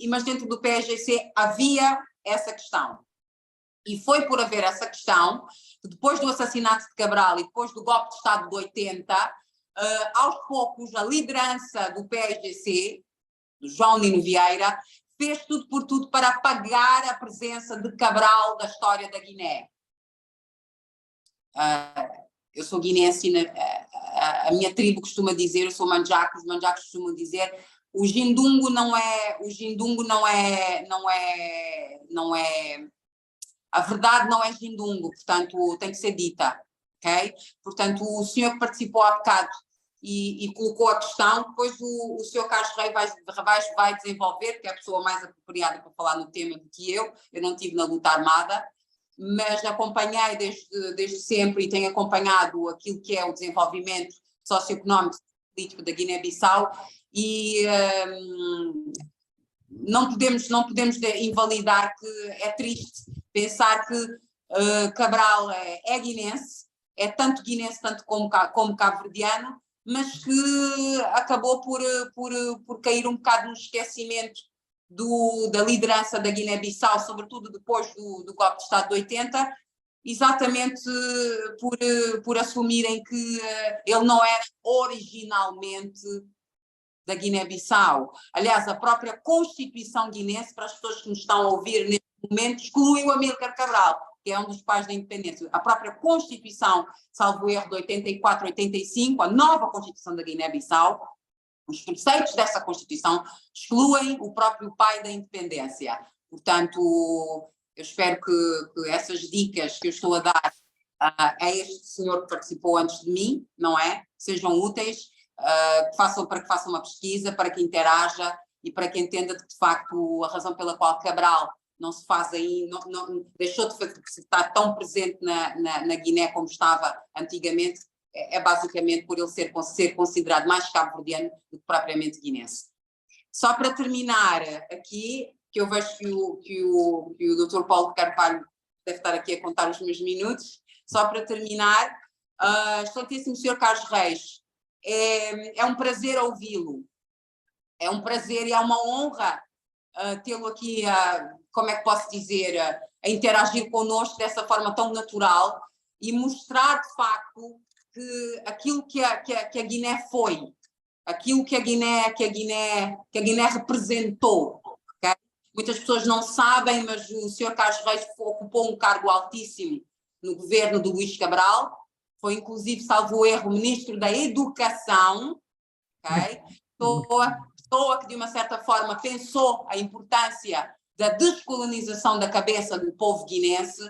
mas dentro do PSGC havia essa questão. E foi por haver essa questão que depois do assassinato de Cabral e depois do golpe de Estado de 80, aos poucos a liderança do PSGC, do João Nino Vieira, fez tudo por tudo para apagar a presença de Cabral da história da Guiné. Eu sou guinense, a minha tribo costuma dizer, eu sou manjaco, os manjacos costumam dizer, o Gindungo não é, a verdade não é Gindungo, portanto tem que ser dita, ok? Portanto o senhor que participou há bocado e colocou a questão, depois o senhor Carlos Reis vai desenvolver, que é a pessoa mais apropriada para falar no tema do que eu não estive na luta armada, mas acompanhei desde sempre e tenho acompanhado aquilo que é o desenvolvimento socioeconómico e político da Guiné-Bissau e não podemos invalidar que é triste pensar que Cabral é guinense, é tanto guinense tanto como cabo-verdiano, mas que acabou por cair um bocado no esquecimento da liderança da Guiné-Bissau, sobretudo depois do golpe de Estado de 80, exatamente por assumirem que ele não era originalmente da Guiné-Bissau. Aliás, a própria Constituição guinense, para as pessoas que nos estão a ouvir neste momento, exclui o Amílcar Cabral, que é um dos pais da independência. A própria Constituição, salvo erro, de 84, 85, a nova Constituição da Guiné-Bissau, os preceitos dessa Constituição excluem o próprio pai da independência. Portanto, eu espero que essas dicas que eu estou a dar a este senhor que participou antes de mim, não é? Sejam úteis, para que façam uma pesquisa, para que interaja e para que entenda que, de facto, a razão pela qual Cabral não se faz aí, não deixou de estar tão presente na Guiné como estava antigamente, é basicamente por ele ser considerado mais cabo-verdiano do que propriamente guinense. Só para terminar aqui, que eu vejo que o Dr. Paulo de Carvalho deve estar aqui a contar os meus minutos, só para terminar, excelentíssimo Sr. Carlos Reis, é um prazer ouvi-lo, é um prazer e é uma honra tê-lo aqui, como é que posso dizer, a interagir connosco dessa forma tão natural e mostrar de facto que aquilo que a Guiné foi, aquilo que a Guiné representou. Okay? Muitas pessoas não sabem, mas o Sr. Carlos Reis ocupou um cargo altíssimo no governo do Luís Cabral, foi inclusive, salvo erro, ministro da Educação, okay? Pessoa que de uma certa forma pensou a importância da descolonização da cabeça do povo guinense,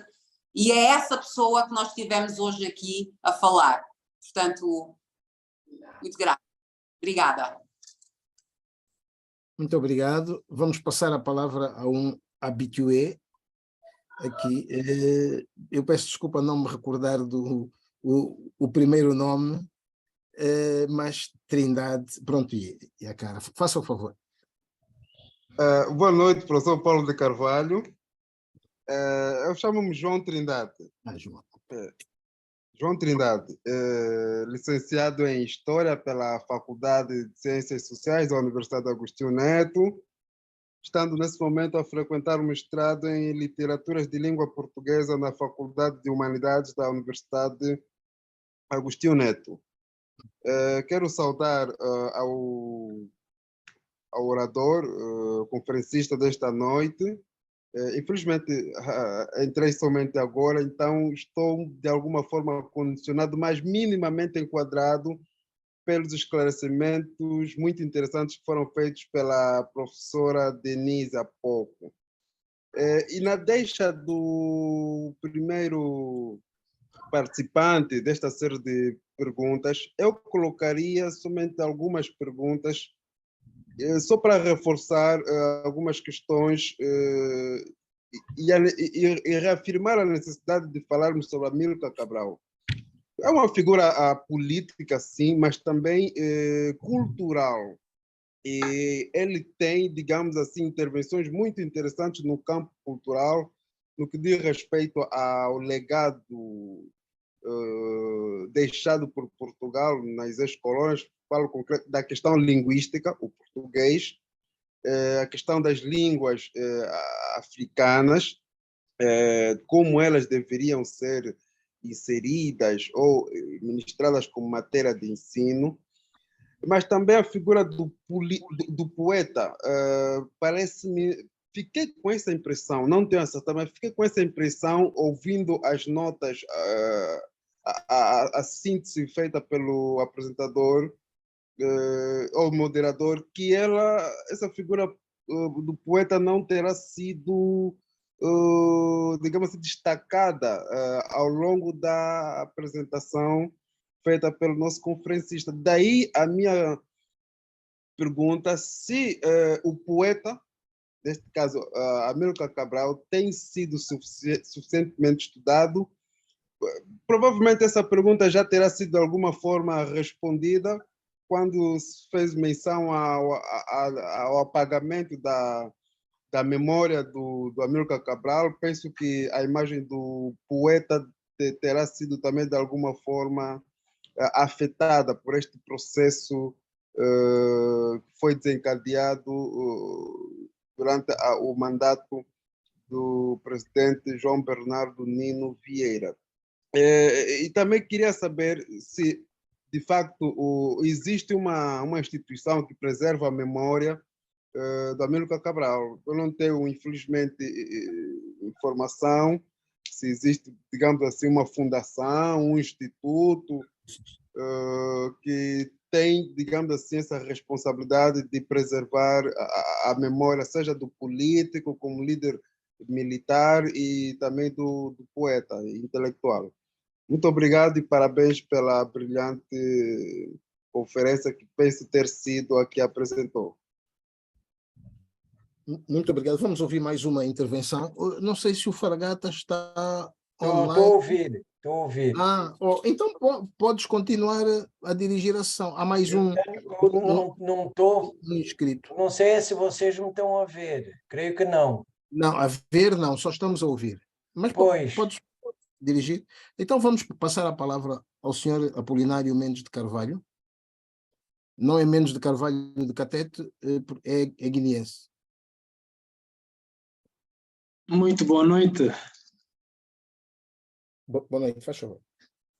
e é essa pessoa que nós estivemos hoje aqui a falar. Portanto, muito grata. Obrigada. Muito obrigado. Vamos passar a palavra a um habitué aqui. Eu peço desculpa não me recordar o primeiro nome, mas Trindade, pronto, e a cara. Faça o favor. Boa noite, professor Paulo de Carvalho. Eu chamo-me João Trindade. João. João Trindade, licenciado em História pela Faculdade de Ciências Sociais da Universidade Agostinho Neto, estando nesse momento a frequentar o mestrado em Literaturas de Língua Portuguesa na Faculdade de Humanidades da Universidade Agostinho Neto. Quero saudar ao orador, conferencista desta noite. Infelizmente, entrei somente agora, então estou de alguma forma condicionado, mas minimamente enquadrado pelos esclarecimentos muito interessantes que foram feitos pela professora Denise há pouco. E na deixa do primeiro participante desta série de perguntas, eu colocaria somente algumas perguntas só para reforçar algumas questões e reafirmar a necessidade de falarmos sobre Amílcar Cabral. É uma figura política, sim, mas também cultural. E ele tem, digamos assim, intervenções muito interessantes no campo cultural, no que diz respeito ao legado deixado por Portugal nas ex-colônias. Falo concreto da questão linguística, o português, a questão das línguas africanas, como elas deveriam ser inseridas ou ministradas como matéria de ensino, mas também a figura do poeta. Parece-me, fiquei com essa impressão, não tenho a certeza, mas fiquei com essa impressão ouvindo as notas, a síntese feita pelo apresentador ou moderador, que essa figura do poeta não terá sido, digamos assim, destacada ao longo da apresentação feita pelo nosso conferencista. Daí a minha pergunta, se o poeta, neste caso Amílcar Cabral, tem sido suficientemente estudado. Provavelmente essa pergunta já terá sido de alguma forma respondida quando se fez menção ao apagamento da memória do Amílcar Cabral. Penso que a imagem do poeta terá sido também de alguma forma afetada por este processo que foi desencadeado durante o mandato do presidente João Bernardo Nino Vieira. E também queria saber se, de facto, existe uma instituição que preserva a memória do Amílcar Cabral. Eu não tenho, infelizmente, informação se existe, digamos assim, uma fundação, um instituto que tem, digamos assim, essa responsabilidade de preservar a memória, seja do político, como líder militar, e também do poeta intelectual. Muito obrigado e parabéns pela brilhante conferência que penso ter sido a que apresentou. Muito obrigado. Vamos ouvir mais uma intervenção. Não sei se o Fragata está online. Estou a ouvir, estou a ouvir. Então podes continuar a dirigir a sessão. Há mais um inscrito. Não sei se vocês me estão a ver. Creio que não. Não, a ver não, só estamos a ouvir. Mas podes dirigir. Então vamos passar a palavra ao senhor Apolinário Mendes de Carvalho. Não é Mendes de Carvalho de Catete, é guineense. Muito boa noite. Boa noite, faz favor.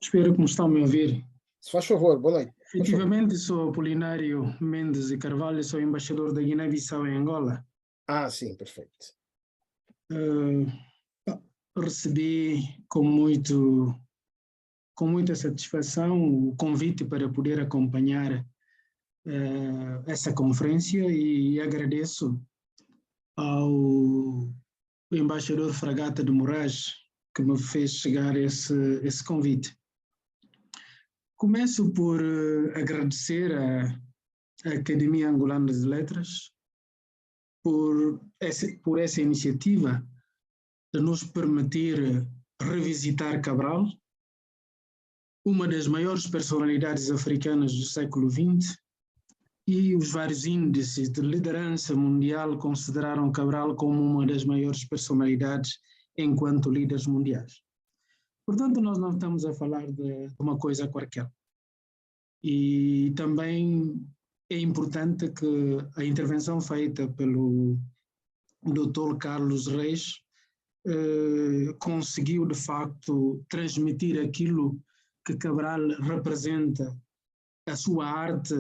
Espero que me estão a me ouvir. Se faz favor, boa noite. Efetivamente, sou Apolinário Mendes de Carvalho, sou embaixador da Guiné-Bissau em Angola. Sim, perfeito. Recebi com muita satisfação o convite para poder acompanhar essa conferência e agradeço ao embaixador Fragata de Moraes que me fez chegar esse convite. Começo por agradecer à Academia Angolana de Letras por essa iniciativa de nos permitir revisitar Cabral, uma das maiores personalidades africanas do século XX, e os vários índices de liderança mundial consideraram Cabral como uma das maiores personalidades enquanto líderes mundiais. Portanto, nós não estamos a falar de uma coisa qualquer. E também é importante que a intervenção feita pelo Dr. Carlos Reis conseguiu, de facto, transmitir aquilo que Cabral representa, a sua arte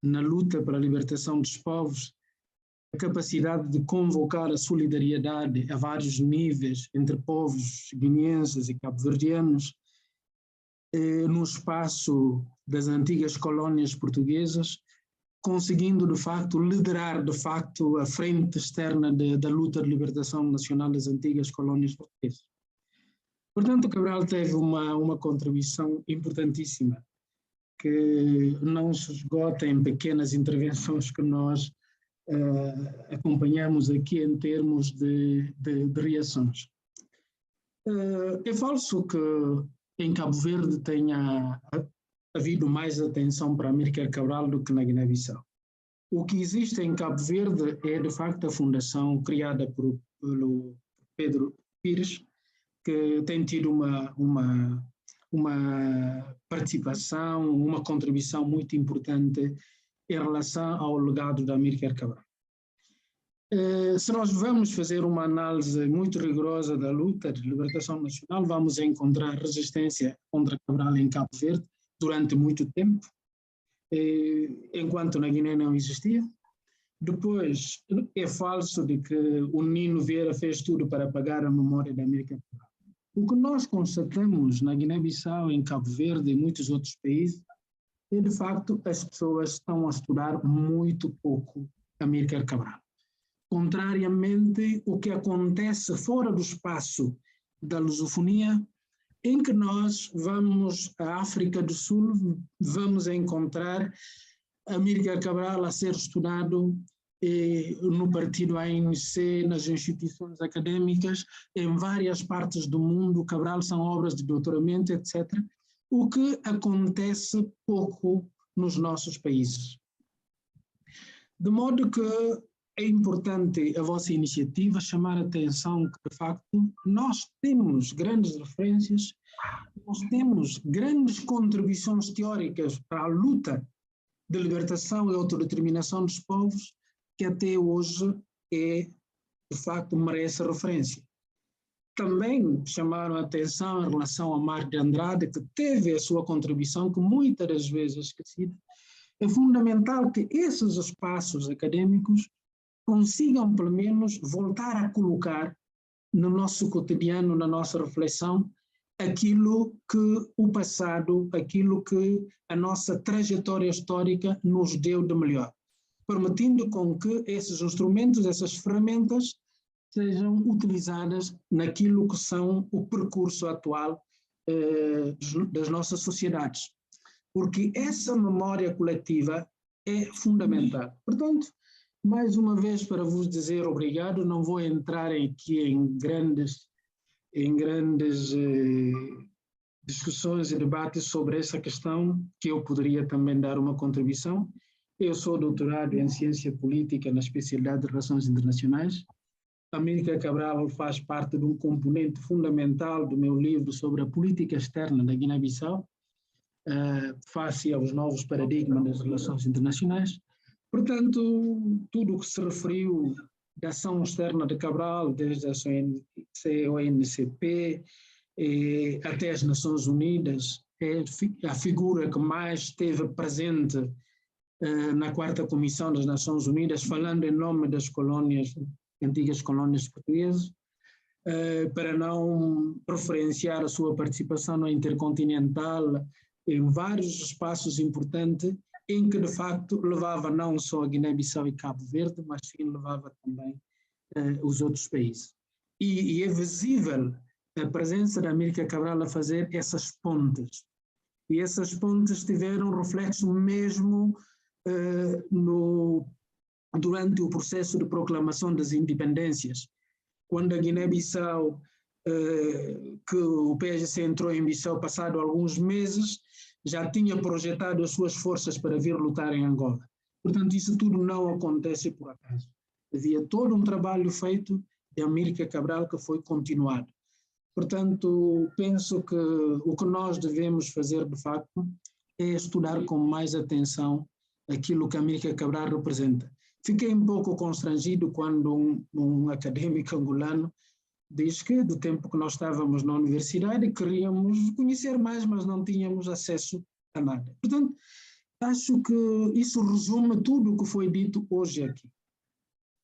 na luta para a libertação dos povos, a capacidade de convocar a solidariedade a vários níveis entre povos guineenses e cabo-verdianos, no espaço das antigas colónias portuguesas, conseguindo, de facto, liderar, de facto, a frente externa da luta de libertação nacional das antigas colónias portuguesas. Portanto, Cabral teve uma contribuição importantíssima, que não se esgota em pequenas intervenções que nós acompanhamos aqui em termos de reações. É falso que em Cabo Verde tenha havido mais atenção para Amílcar Cabral do que na Guiné-Bissau. O que existe em Cabo Verde é, de facto, a fundação criada pelo Pedro Pires, que tem tido uma participação, uma contribuição muito importante em relação ao legado da Amílcar Cabral. Se nós vamos fazer uma análise muito rigorosa da luta de libertação nacional, vamos encontrar resistência contra Cabral em Cabo Verde durante muito tempo, enquanto na Guiné não existia. Depois, é falso de que o Nino Vieira fez tudo para apagar a memória da Amílcar Cabral. O que nós constatamos na Guiné-Bissau, em Cabo Verde e muitos outros países, é de facto as pessoas estão a estudar muito pouco Amílcar Cabral. Contrariamente ao que acontece fora do espaço da lusofonia, em que nós vamos à África do Sul, vamos encontrar Amílcar Cabral a ser estudado no partido ANC, nas instituições acadêmicas, em várias partes do mundo. Cabral são obras de doutoramento, etc. O que acontece pouco nos nossos países. De modo que é importante a vossa iniciativa chamar a atenção que, de facto, nós temos grandes referências, nós temos grandes contribuições teóricas para a luta de libertação e autodeterminação dos povos, que até hoje de facto, merece referência. Também chamaram a atenção em relação a Marco de Andrade, que teve a sua contribuição, que muitas das vezes esquecida. É fundamental que esses espaços acadêmicos consigam, pelo menos, voltar a colocar no nosso cotidiano, na nossa reflexão, aquilo que o passado, aquilo que a nossa trajetória histórica nos deu de melhor, permitindo com que esses instrumentos, essas ferramentas, sejam utilizadas naquilo que são o percurso atual das nossas sociedades. Porque essa memória coletiva é fundamental. Portanto, mais uma vez, para vos dizer obrigado, não vou entrar aqui em grandes discussões e debates sobre essa questão, que eu poderia também dar uma contribuição. Eu sou doutorado em Ciência Política na especialidade de Relações Internacionais. Amílcar Cabral faz parte de um componente fundamental do meu livro sobre a política externa da Guiné-Bissau, face aos novos paradigmas das relações internacionais. Portanto, tudo o que se referiu da ação externa de Cabral, desde a ONCP até as Nações Unidas, é a figura que mais esteve presente na 4ª Comissão das Nações Unidas, falando em nome das colónias, antigas colónias portuguesas, para não referenciar a sua participação no Intercontinental, em vários espaços importantes, em que de facto levava não só a Guiné-Bissau e Cabo Verde, mas sim levava também os outros países. E é visível a presença da Amílcar Cabral a fazer essas pontes. E essas pontes tiveram reflexo mesmo durante o processo de proclamação das independências, quando a Guiné-Bissau, que o PSC entrou em Bissau passado alguns meses, já tinha projetado as suas forças para vir lutar em Angola. Portanto, isso tudo não acontece por acaso. Havia todo um trabalho feito de Amílcar Cabral que foi continuado. Portanto, penso que o que nós devemos fazer, de facto, é estudar com mais atenção aquilo que Amílcar Cabral representa. Fiquei um pouco constrangido quando um acadêmico angolano diz que, do tempo que nós estávamos na universidade, queríamos conhecer mais, mas não tínhamos acesso a nada. Portanto, acho que isso resume tudo o que foi dito hoje aqui.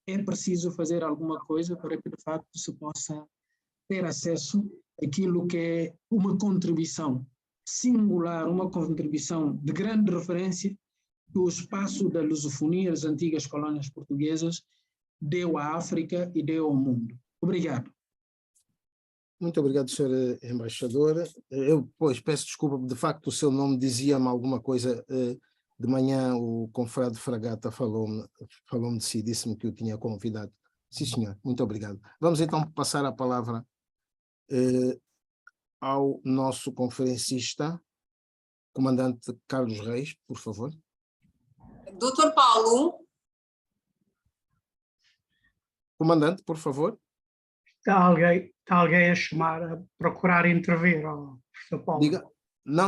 É preciso fazer alguma coisa para que, de facto, se possa ter acesso àquilo que é uma contribuição singular, uma contribuição de grande referência que o espaço da lusofonia, as antigas colónias portuguesas, deu à África e deu ao mundo. Obrigado. Muito obrigado, Sr. Embaixador. Eu, pois, peço desculpa, de facto o seu nome dizia-me alguma coisa De manhã o confrade Fragata falou-me de si, disse-me que eu tinha convidado. Sim, senhor, muito obrigado. Vamos então passar a palavra ao nosso conferencista, comandante Carlos Reis, por favor. Doutor Paulo. Comandante, por favor. Está alguém a chamar, a procurar intervir, professor Paulo? Diga. Não.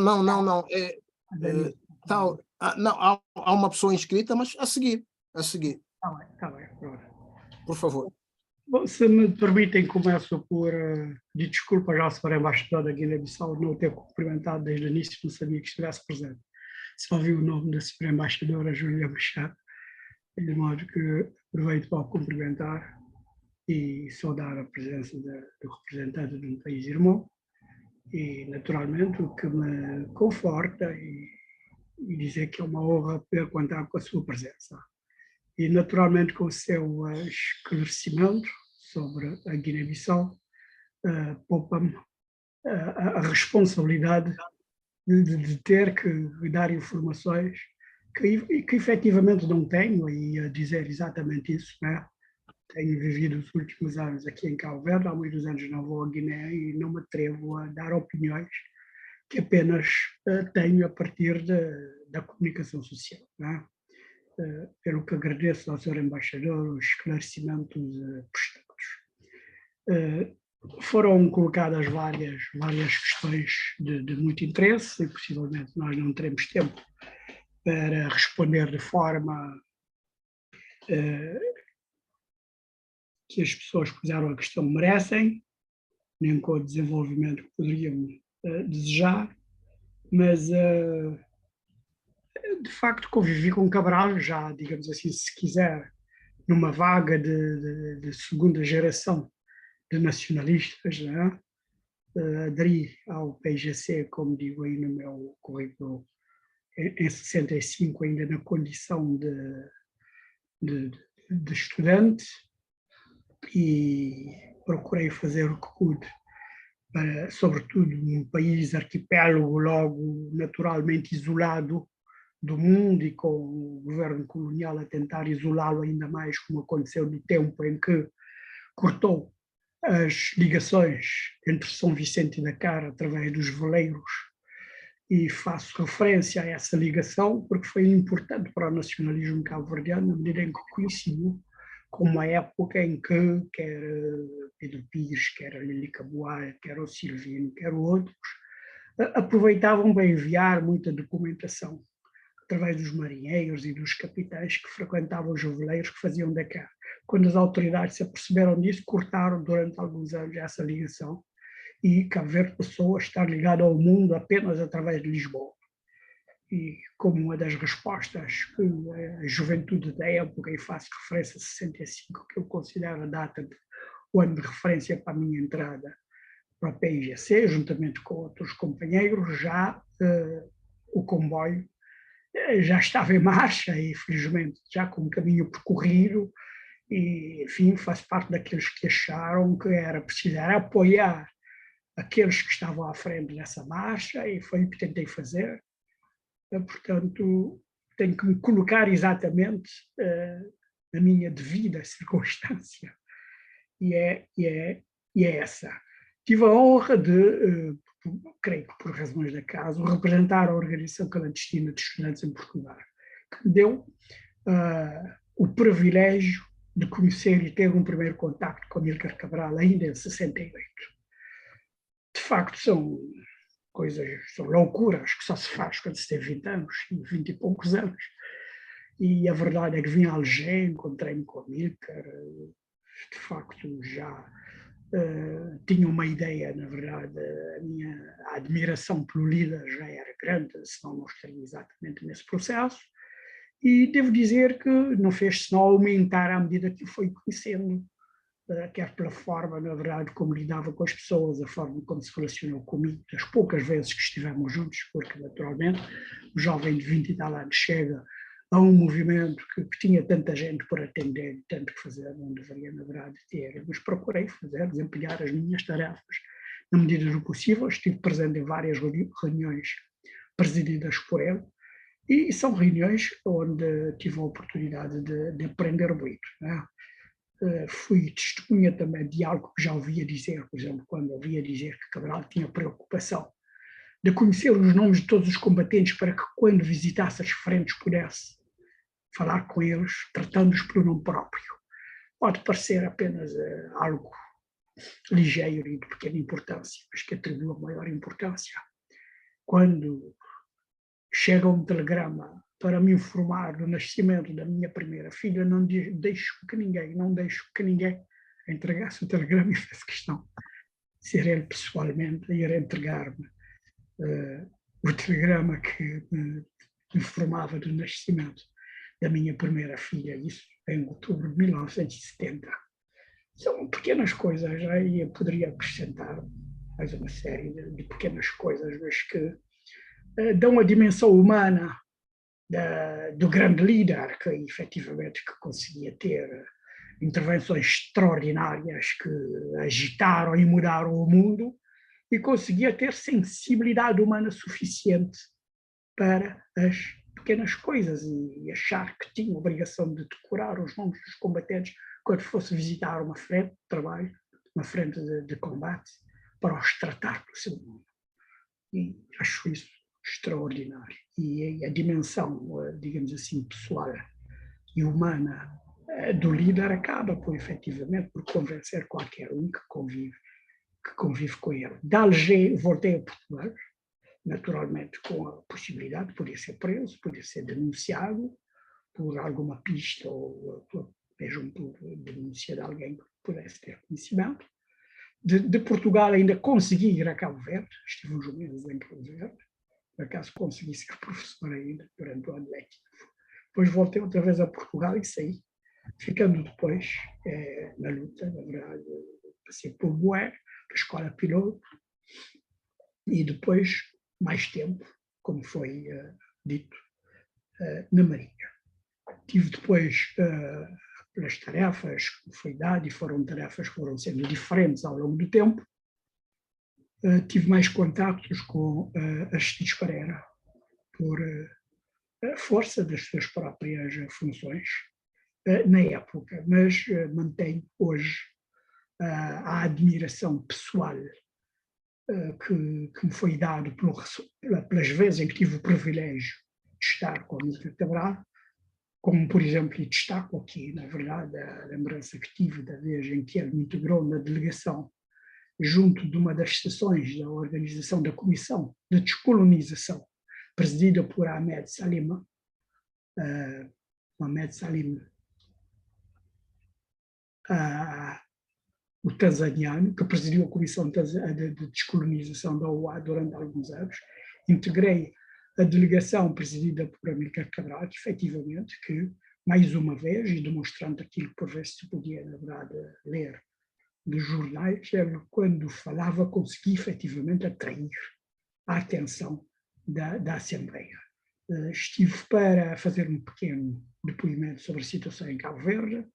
Não, há uma pessoa inscrita, mas a seguir. Está bem. Pronto. Por favor. Bom, se me permitem, começo por pedir desculpas ao Sr. Embaixador da Guiné-Bissau não ter cumprimentado desde o início, não sabia que estivesse presente. Só vi o nome da Sra. Embaixadora Júlia Machado, de modo que aproveito para o cumprimentar e saudar a presença do representante de um país irmão e, naturalmente, o que me conforta e dizer que é uma honra poder contar com a sua presença. E, naturalmente, com o seu esclarecimento sobre a Guiné-Bissau, poupa-me a responsabilidade de ter que dar informações que efetivamente não tenho, e a dizer exatamente isso, né? Tenho vivido os últimos anos aqui em Cabo Verde, há muitos anos não vou à Guiné e não me atrevo a dar opiniões que apenas tenho a partir da comunicação social, né? Pelo que agradeço ao Sr. Embaixador os esclarecimentos prestados. Foram colocadas várias questões de muito interesse e possivelmente nós não teremos tempo para responder de forma que as pessoas que puseram a questão merecem, nem com o desenvolvimento que poderiam desejar, mas de facto convivi com Cabral já, digamos assim, se quiser, numa vaga de segunda geração de nacionalistas, né? Aderi ao PIGC, como digo aí no meu currículo, em 65, ainda na condição de estudante, e procurei fazer o que pude, sobretudo num país arquipélago, logo naturalmente isolado do mundo e com o governo colonial a tentar isolá-lo ainda mais, como aconteceu no tempo em que cortou as ligações entre São Vicente e Dakar através dos veleiros, e faço referência a essa ligação porque foi importante para o nacionalismo cabo-verdiano, na medida em que coincidiu com uma época em que quer Pedro Pires, quer Lili Caboar, quer o Silvino, quer outros, aproveitavam para enviar muita documentação através dos marinheiros e dos capitães que frequentavam os veleiros que faziam Dakar. Quando as autoridades se aperceberam disso, cortaram durante alguns anos essa ligação e Cabo Verde passou a estar ligado ao mundo apenas através de Lisboa. E como uma das respostas que a juventude da época, e faço referência a 65, que eu considero a data o ano de referência para a minha entrada para o PIGC, juntamente com outros companheiros, já o comboio já estava em marcha e, felizmente, já com o caminho percorrido, e, enfim, faço parte daqueles que acharam que era preciso apoiar aqueles que estavam à frente dessa marcha, e foi o que tentei fazer. Portanto, tenho que me colocar exatamente na minha devida circunstância, e é essa. Tive a honra de, creio que por razões de acaso, representar a Organização Clandestina de Estudantes em Portugal, que me deu o privilégio de conhecer e ter um primeiro contacto com Amílcar Cabral ainda em 68. De facto, são loucuras que só se faz quando se tem 20 anos, 20 e poucos anos. E a verdade é que vim a Alger, encontrei-me com Amílcar, de facto já tinha uma ideia, na verdade, a minha admiração pelo líder já era grande, senão não estaria exatamente nesse processo, e devo dizer que não fez senão aumentar à medida que o foi conhecendo, quer pela forma, na verdade, como lidava com as pessoas, a forma como se relacionou comigo, das poucas vezes que estivemos juntos, porque, naturalmente, o jovem de 20 e tal anos chega a um movimento que tinha tanta gente por atender, tanto que fazer, não deveria, na verdade, ter, mas procurei fazer, desempenhar as minhas tarefas na medida do possível. Estive presente em várias reuniões presididas por ele, E são reuniões onde tive a oportunidade de aprender muito, né? Fui testemunha também de algo que já ouvia dizer, por exemplo, quando ouvia dizer que Cabral tinha preocupação de conhecer os nomes de todos os combatentes para que, quando visitasse as frentes, pudesse falar com eles, tratando-os pelo nome próprio. Pode parecer apenas algo ligeiro e de pequena importância, mas que atribui a maior importância. Quando chega um telegrama para me informar do nascimento da minha primeira filha, não deixo que ninguém entregasse o telegrama e fez questão de ser ele pessoalmente a ir entregar-me o telegrama que me informava do nascimento da minha primeira filha, isso em outubro de 1970. São pequenas coisas, aí eu poderia acrescentar mais uma série de pequenas coisas, mas que dão a dimensão humana do grande líder, que efetivamente que conseguia ter intervenções extraordinárias que agitaram e mudaram o mundo, e conseguia ter sensibilidade humana suficiente para as pequenas coisas e achar que tinha a obrigação de decorar os nomes dos combatentes quando fosse visitar uma frente de trabalho, uma frente de combate, para os tratar do seu nome. E acho isso extraordinário. E a dimensão, digamos assim, pessoal e humana do líder acaba por, efetivamente, por convencer qualquer um que convive com ele. De Alger, voltei a Portugal, naturalmente com a possibilidade, podia ser preso, podia ser denunciado por alguma pista ou mesmo por denúncia de alguém que pudesse ter conhecimento. De Portugal ainda consegui ir a Cabo Verde, estive uns meses em Cabo Verde, por acaso consegui ser professor ainda durante o ano letivo. Depois voltei outra vez a Portugal e saí, ficando depois na luta, na verdade, passei por Boé, para a escola piloto, e depois, mais tempo, como foi dito, na Marinha. Tive depois, pelas tarefas que foi dado, e foram tarefas que foram sendo diferentes ao longo do tempo, tive mais contactos com Aristides Pereira, por força das suas próprias funções, na época, mas mantenho hoje a admiração pessoal que me foi dado pelas vezes em que tive o privilégio de estar com o Amílcar Cabral, como, por exemplo, e destaco aqui, na verdade, a lembrança que tive da vez em que ele me integrou na delegação junto de uma das sessões da organização da Comissão de Descolonização, presidida por Ahmed Salim, o tanzaniano, que presidiu a Comissão de Descolonização da OA durante alguns anos. Integrei a delegação presidida por Amílcar Cabral, efetivamente, que, mais uma vez, e demonstrando aquilo que por vezes se podia, na verdade, ler dos jornais, ele, quando falava, conseguia efetivamente atrair a atenção da Assembleia. Estive para fazer um pequeno depoimento sobre a situação em Cabo Verde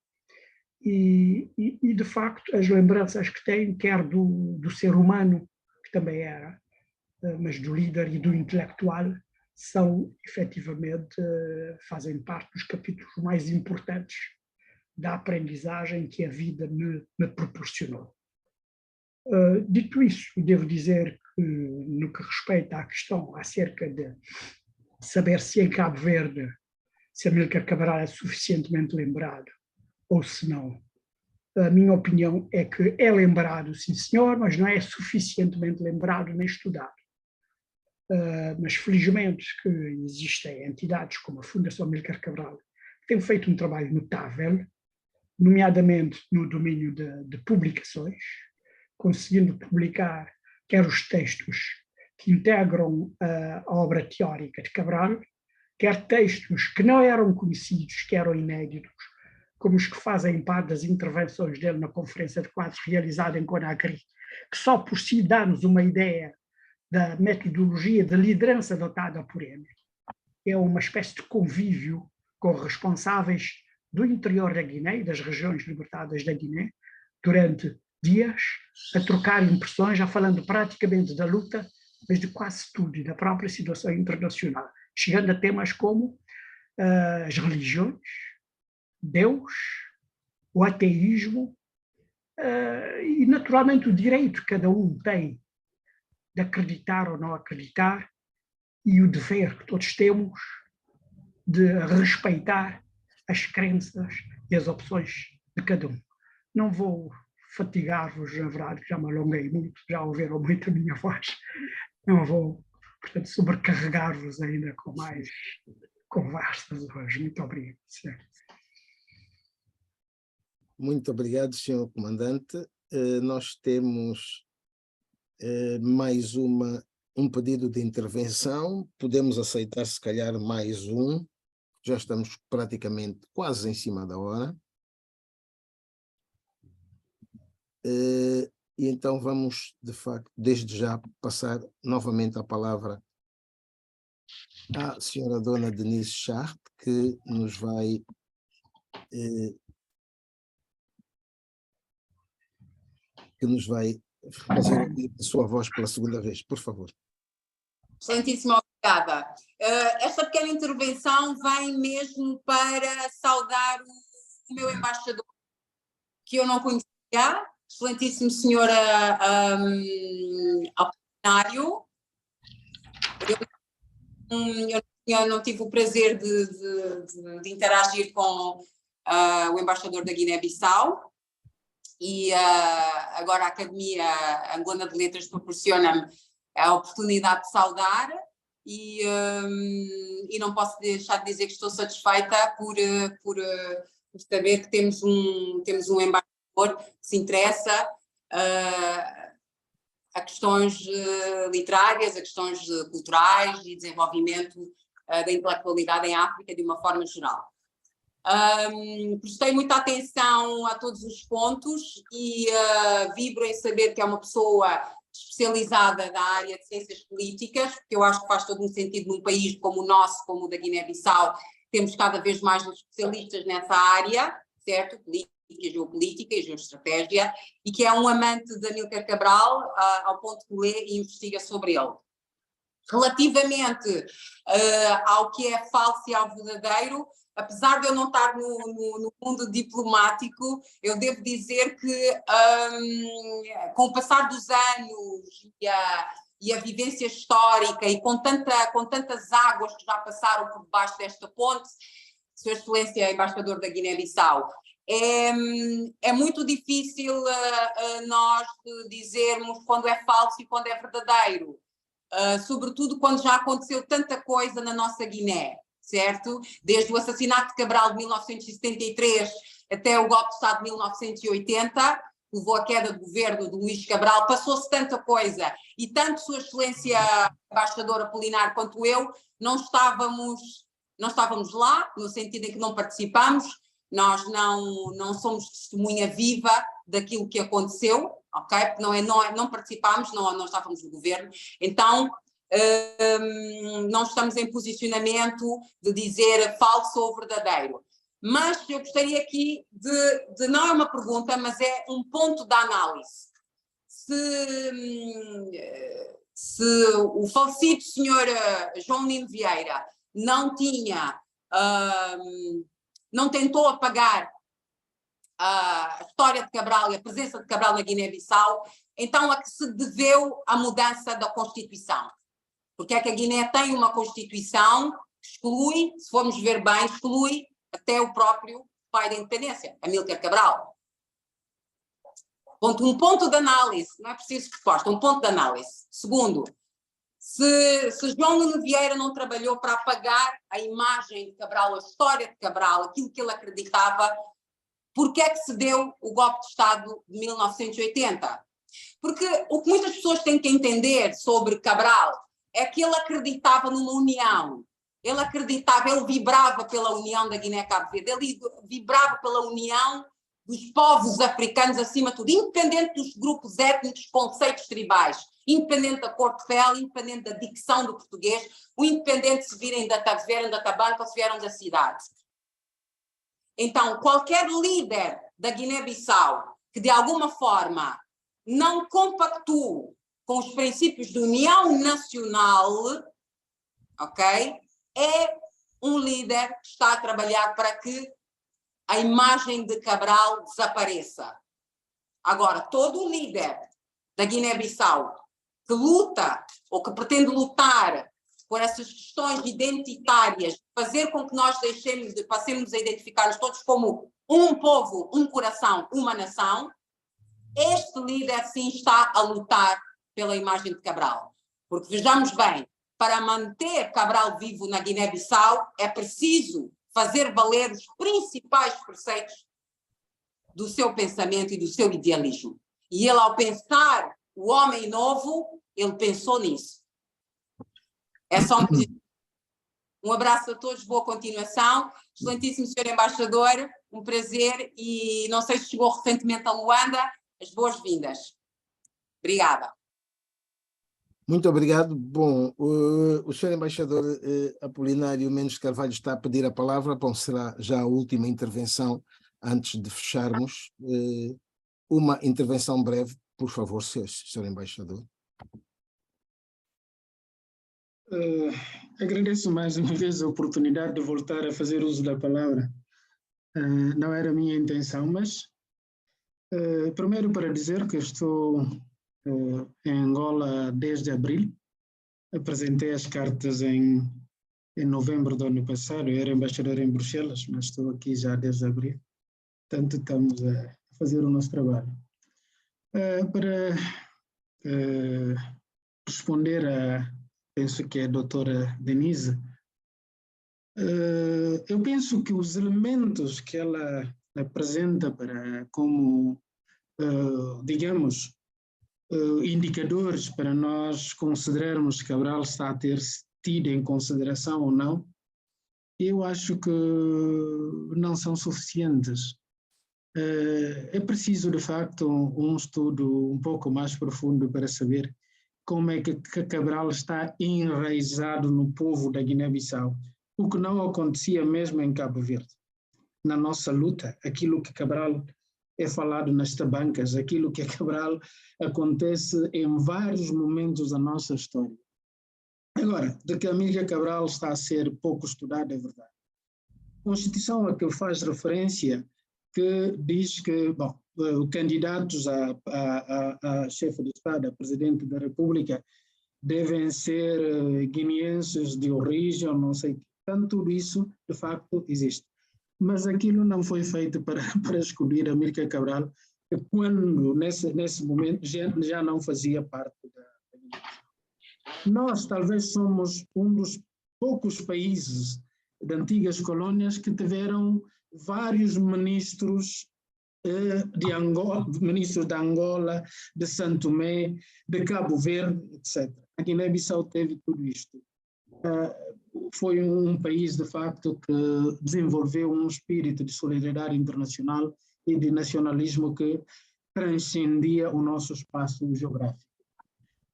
e de facto, as lembranças que tenho, quer do ser humano, que também era, mas do líder e do intelectual, são, efetivamente, fazem parte dos capítulos mais importantes da aprendizagem que a vida me proporcionou. Dito isso, devo dizer que, no que respeita à questão acerca de saber se em Cabo Verde, se Amílcar Cabral é suficientemente lembrado ou se não, a minha opinião é que é lembrado, sim senhor, mas não é suficientemente lembrado nem estudado. Mas felizmente que existem entidades como a Fundação Amílcar Cabral que têm feito um trabalho notável, nomeadamente no domínio de publicações, conseguindo publicar quer os textos que integram a obra teórica de Cabral, quer textos que não eram conhecidos, que eram inéditos, como os que fazem parte das intervenções dele na Conferência de Quadros realizada em Conakry, que só por si dá-nos uma ideia da metodologia de liderança adotada por ele. É uma espécie de convívio com responsáveis do interior da Guiné e das regiões libertadas da Guiné, durante dias, a trocar impressões, já falando praticamente da luta, mas de quase tudo e da própria situação internacional. chegando a temas como as religiões, Deus, o ateísmo e, naturalmente, o direito que cada um tem de acreditar ou não acreditar e o dever que todos temos de respeitar as crenças e as opções de cada um. Não vou fatigar-vos, na verdade, já me alonguei muito, já ouviram muito a minha voz, não vou, portanto, sobrecarregar-vos ainda com mais conversas hoje. Muito obrigado, senhor. Muito obrigado, senhor comandante. Nós temos mais um pedido de intervenção. Podemos aceitar, se calhar, mais um. Já estamos praticamente quase em cima da hora. E então vamos, de facto, desde já passar novamente a palavra à senhora dona Denise Chart, que nos vai fazer a sua voz pela segunda vez, por favor. Excelentíssima, obrigada. Esta pequena intervenção vem mesmo para saudar o meu embaixador, que eu não conhecia, excelentíssimo senhor Apolinário. Eu não tive o prazer de interagir com o embaixador da Guiné-Bissau, e agora a Academia Angolana de Letras proporciona-me a oportunidade de saudar, e não posso deixar de dizer que estou satisfeita por saber que temos um embaixador que se interessa a questões literárias, a questões culturais e desenvolvimento da intelectualidade em África de uma forma geral. Prestei muita atenção a todos os pontos e vibro em saber que é uma pessoa especializada da área de ciências políticas, porque eu acho que faz todo um sentido num país como o nosso, como o da Guiné-Bissau, temos cada vez mais especialistas nessa área, certo? Política, geopolítica e geoestratégia, e que é um amante de Amílcar Cabral, ao ponto que lê e investiga sobre ele. Relativamente ao que é falso e ao verdadeiro, apesar de eu não estar no mundo diplomático, eu devo dizer que com o passar dos anos e a vivência histórica e com tantas águas que já passaram por debaixo desta ponte, Sua Excelência Embaixador da Guiné-Bissau, é muito difícil nós dizermos quando é falso e quando é verdadeiro, sobretudo quando já aconteceu tanta coisa na nossa Guiné, certo? Desde o assassinato de Cabral de 1973 até o golpe de Estado de 1980, que levou à queda do governo de Luís Cabral, passou-se tanta coisa, e tanto Sua Excelência Embaixador Apolinário quanto eu não estávamos lá, no sentido em que não participamos. Nós não somos testemunha viva daquilo que aconteceu, ok? Porque não participámos, não estávamos no governo, então não estamos em posicionamento de dizer falso ou verdadeiro. Mas eu gostaria aqui de não é uma pergunta, mas é um ponto de análise. Se o falecido senhor João Nino Vieira não tentou apagar a história de Cabral e a presença de Cabral na Guiné-Bissau, então a que se deveu a mudança da Constituição? Porque é que a Guiné tem uma Constituição que exclui, se formos ver bem, exclui até o próprio pai da independência, Amílcar Cabral. Um ponto de análise, não é preciso resposta, um ponto de análise. Segundo, se João Nuno Vieira não trabalhou para apagar a imagem de Cabral, a história de Cabral, aquilo que ele acreditava, por que é que se deu o golpe de Estado de 1980? Porque o que muitas pessoas têm que entender sobre Cabral é que ele acreditava numa união, ele vibrava pela união da Guiné-Cabo Verde, ele vibrava pela união dos povos africanos acima de tudo, independente dos grupos étnicos, conceitos tribais, independente da cor de pele, independente da dicção do português, ou independente se virem da Taveira, da Tabanca ou se vieram da cidade. Então, qualquer líder da Guiné-Bissau que de alguma forma não compactue com os princípios de união nacional, ok? é um líder que está a trabalhar para que a imagem de Cabral desapareça. Agora, todo líder da Guiné-Bissau que luta ou que pretende lutar por essas questões identitárias, fazer com que nós passemos a identificar-nos todos como um povo, um coração, uma nação, este líder sim está a lutar pela imagem de Cabral. Porque vejamos bem, para manter Cabral vivo na Guiné-Bissau é preciso fazer valer os principais preceitos do seu pensamento e do seu idealismo. E ele, ao pensar o homem novo, ele pensou nisso. É só um abraço a todos, boa continuação. Excelentíssimo senhor embaixador, um prazer, e não sei se chegou recentemente a Luanda, as boas-vindas. Obrigada. Muito obrigado. Bom, o senhor embaixador Apolinário Mendes Carvalho está a pedir a palavra. Bom, será já a última intervenção antes de fecharmos. Uma intervenção breve, por favor, senhor embaixador. Agradeço mais uma vez a oportunidade de voltar a fazer uso da palavra. Não era a minha intenção, mas primeiro para dizer que estou em Angola desde abril. Apresentei as cartas em novembro do ano passado. Eu era embaixador em Bruxelas, mas estou aqui já desde abril. Portanto, estamos a fazer o nosso trabalho. Para responder penso que é a doutora Denise, eu penso que os elementos que ela apresenta como, digamos, indicadores para nós considerarmos que Cabral está a ter tido em consideração ou não, eu acho que não são suficientes. É preciso, de facto, um estudo um pouco mais profundo para saber como é que Cabral está enraizado no povo da Guiné-Bissau, o que não acontecia mesmo em Cabo Verde. Na nossa luta, aquilo que Cabral é falado nas tabancas, aquilo que Cabral acontece em vários momentos da nossa história. Agora, de que Amílcar Cabral está a ser pouco estudado, é verdade. A Constituição a que faz referência, que diz que, bom, candidatos a chefe de Estado, a presidente da República, devem ser guineenses de origem, não sei, tanto tudo isso, de facto, existe. Mas aquilo não foi feito para escolher Amílcar Cabral, quando, nesse momento, já não fazia parte da Guiné-Bissau. Nós, talvez, somos um dos poucos países de antigas colônias que tiveram vários ministros de Angola, ministros de Angola, de Santo Tomé, de Cabo Verde, etc. A Guiné-Bissau teve tudo isto. Foi um país, de facto, que desenvolveu um espírito de solidariedade internacional e de nacionalismo que transcendia o nosso espaço geográfico.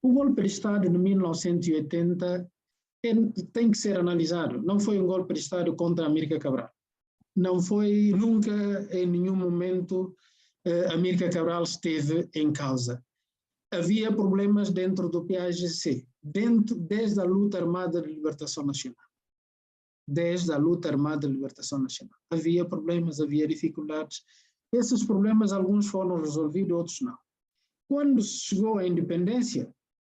O golpe de Estado de 1980 tem que ser analisado. Não foi um golpe de Estado contra Amílcar Cabral. Não foi, nunca, em nenhum momento, Amílcar Cabral esteve em causa. Havia problemas dentro do PAIGC, desde a luta armada de libertação nacional. Desde a luta armada de libertação nacional. Havia problemas, havia dificuldades. Esses problemas, alguns foram resolvidos, outros não. Quando se chegou à independência,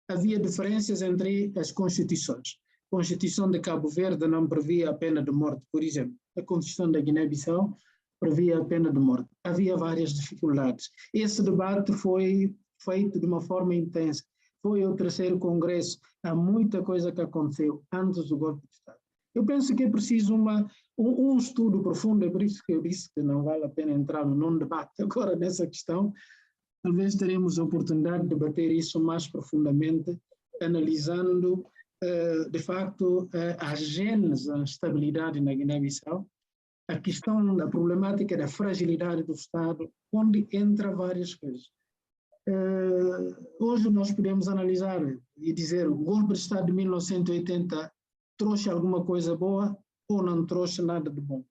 havia diferenças entre as constituições. A Constituição de Cabo Verde não previa a pena de morte, por exemplo. A Constituição da Guiné-Bissau previa a pena de morte. Havia várias dificuldades. Esse debate foi feito de uma forma intensa. Foi o 3º Congresso. Há muita coisa que aconteceu antes do golpe de Estado. Eu penso que é preciso um estudo profundo, é por isso que eu disse que não vale a pena entrar num debate agora nessa questão. Talvez teremos a oportunidade de debater isso mais profundamente, analisando, de facto, a gênese da estabilidade na Guiné-Bissau, a questão da problemática da fragilidade do Estado, onde entra várias coisas. Hoje nós podemos analisar e dizer o golpe de Estado de 1980 trouxe alguma coisa boa ou não trouxe nada de bom.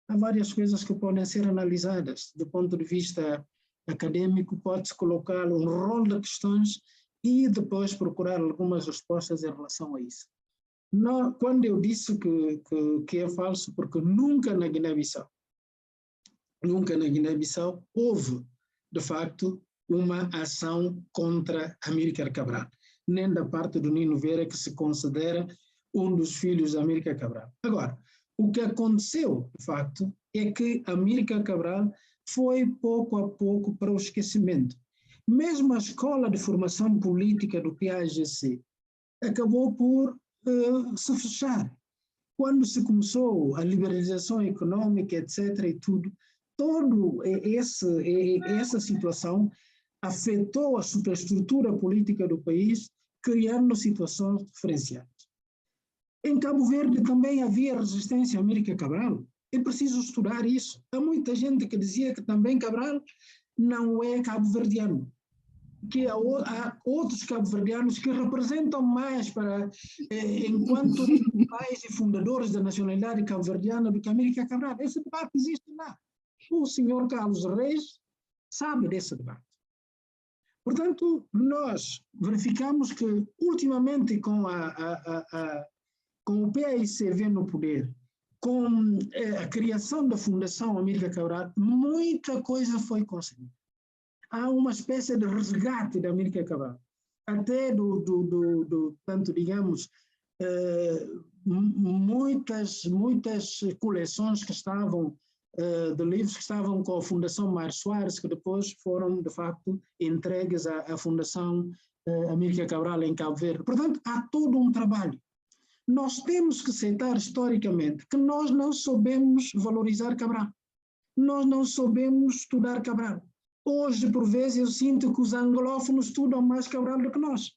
Há várias coisas que podem ser analisadas. Do ponto de vista acadêmico, pode-se colocar um rol de questões e depois procurar algumas respostas em relação a isso. Quando eu disse que é falso, porque nunca na Guiné-Bissau houve, de facto, uma ação contra Amílcar Cabral, nem da parte do Nino Vera, que se considera um dos filhos de Amílcar Cabral. Agora, o que aconteceu, de facto, é que Amílcar Cabral foi pouco a pouco para o esquecimento. Mesmo a escola de formação política do PAGC acabou por se fechar. Quando se começou a liberalização econômica, etc. e tudo, toda essa situação afetou a superestrutura política do país, criando situações diferenciadas. Em Cabo Verde também havia resistência a Amílcar Cabral. É preciso estudar isso. Há muita gente que dizia que também Cabral não é cabo-verdiano, que há outros cabo-verdianos que representam mais enquanto pais e fundadores da nacionalidade cabo-verdiana do que Amílcar Cabral. Esse debate existe lá. O senhor Carlos Reis sabe desse debate. Portanto, nós verificamos que, ultimamente, com o PAICV no poder, com a criação da Fundação Amílcar Cabral, muita coisa foi conseguida. Há uma espécie de resgate da Amílcar Cabral, até tanto, digamos, muitas coleções que estavam, de livros que estavam com a Fundação Mário Soares, que depois foram, de facto, entregues à Fundação Amílcar Cabral em Cabo Verde. Portanto, há todo um trabalho. Nós temos que aceitar historicamente que nós não soubemos valorizar Cabral. Nós não soubemos estudar Cabral. Hoje, por vezes, eu sinto que os anglófonos estudam mais Cabral do que nós.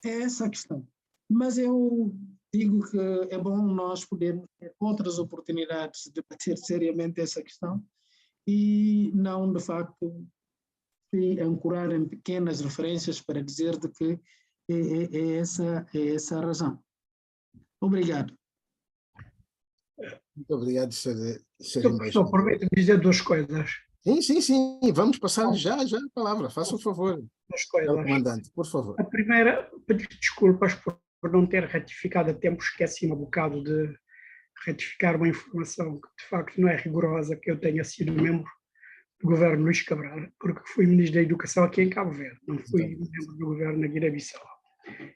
É essa a questão. Mas eu digo que é bom nós podermos ter outras oportunidades de debater seriamente essa questão e não, de facto, se ancorar em pequenas referências para dizer de que é essa a razão. Obrigado. Muito obrigado, Sr. Professor, permite dizer duas coisas. Sim. Vamos passar já a palavra. Faça o favor. Duas coisas. Comandante, por favor. A primeira, pedir desculpas por não ter ratificado a tempo, esqueci-me um bocado de ratificar uma informação que de facto não é rigorosa, que eu tenha sido membro do governo Luís Cabral, porque fui ministro da Educação aqui em Cabo Verde, não fui membro do governo na Guiné-Bissau.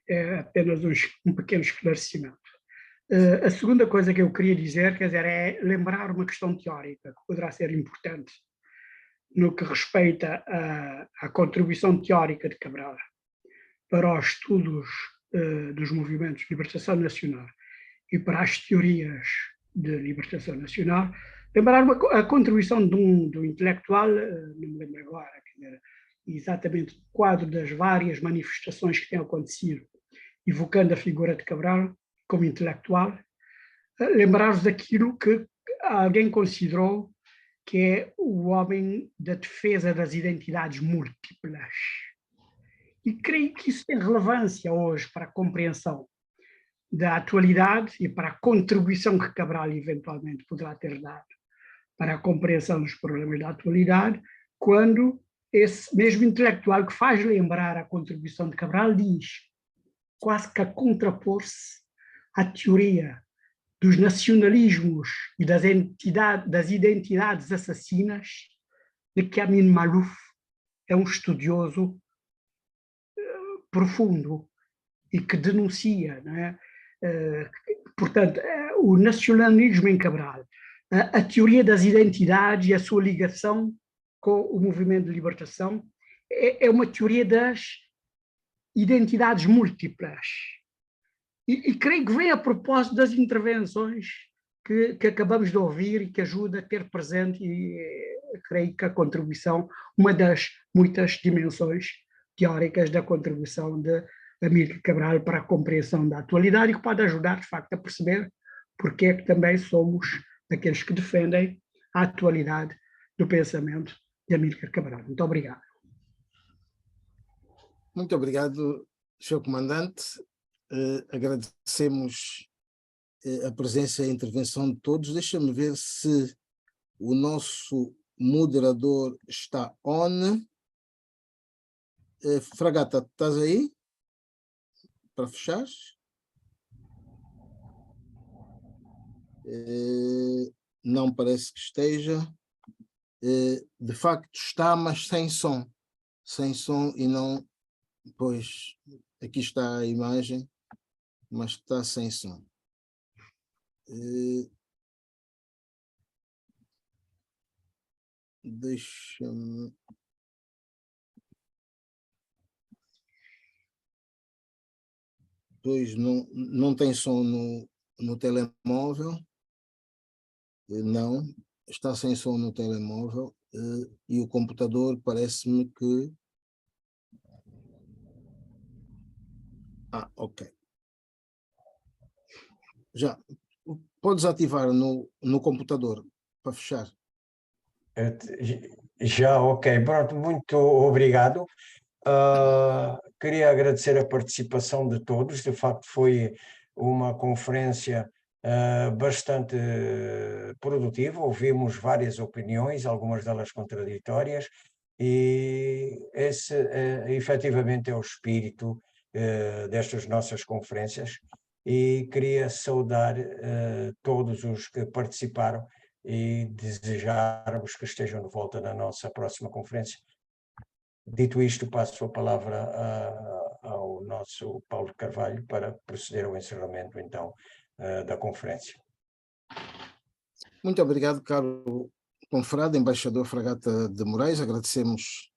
É apenas um pequeno esclarecimento. A segunda coisa que eu queria dizer, é lembrar uma questão teórica que poderá ser importante no que respeita à contribuição teórica de Cabral para os estudos dos movimentos de libertação nacional e para as teorias de libertação nacional, lembrar a contribuição de um intelectual, não me lembro agora, exatamente o quadro das várias manifestações que têm acontecido, evocando a figura de Cabral como intelectual, lembrar-vos daquilo que alguém considerou que é o homem da defesa das identidades múltiplas. E creio que isso tem relevância hoje para a compreensão da atualidade e para a contribuição que Cabral eventualmente poderá ter dado para a compreensão dos problemas da atualidade, quando esse mesmo intelectual que faz lembrar a contribuição de Cabral diz, quase que a contrapor-se à teoria dos nacionalismos e das identidades assassinas, de que Amin Maalouf é um estudioso profundo e que denuncia, não é? Portanto, o nacionalismo em Cabral, a teoria das identidades e a sua ligação com o movimento de libertação é uma teoria das identidades múltiplas. E creio que vem a propósito das intervenções que acabamos de ouvir e que ajuda a ter presente, e creio que a contribuição, uma das muitas dimensões teóricas da contribuição de Amílcar Cabral para a compreensão da atualidade, e que pode ajudar, de facto, a perceber porque é que também somos daqueles que defendem a atualidade do pensamento de Amílcar Cabral. Muito obrigado. Muito obrigado, Sr. Comandante. Agradecemos a presença e a intervenção de todos. Deixa-me ver se o nosso moderador está on. Fragata, estás aí? Para fechar? Não parece que esteja. De facto está, mas sem som. Sem som e não... Pois, aqui está a imagem, mas está sem som. Deixa-me... Pois não tem som no telemóvel. Não, está sem som no telemóvel. E o computador parece-me que... ok. Já, podes ativar no computador para fechar. Já, ok. Pronto, muito obrigado. Queria agradecer a participação de todos. De facto, foi uma conferência bastante produtiva. Ouvimos várias opiniões, algumas delas contraditórias, e esse efetivamente é o espírito destas nossas conferências. E queria saudar todos os que participaram e desejar-vos que estejam de volta na nossa próxima conferência. Dito isto, passo a palavra ao nosso Paulo Carvalho para proceder ao encerramento, então, da conferência. Muito obrigado, caro confrade, embaixador Fragata de Moraes. Agradecemos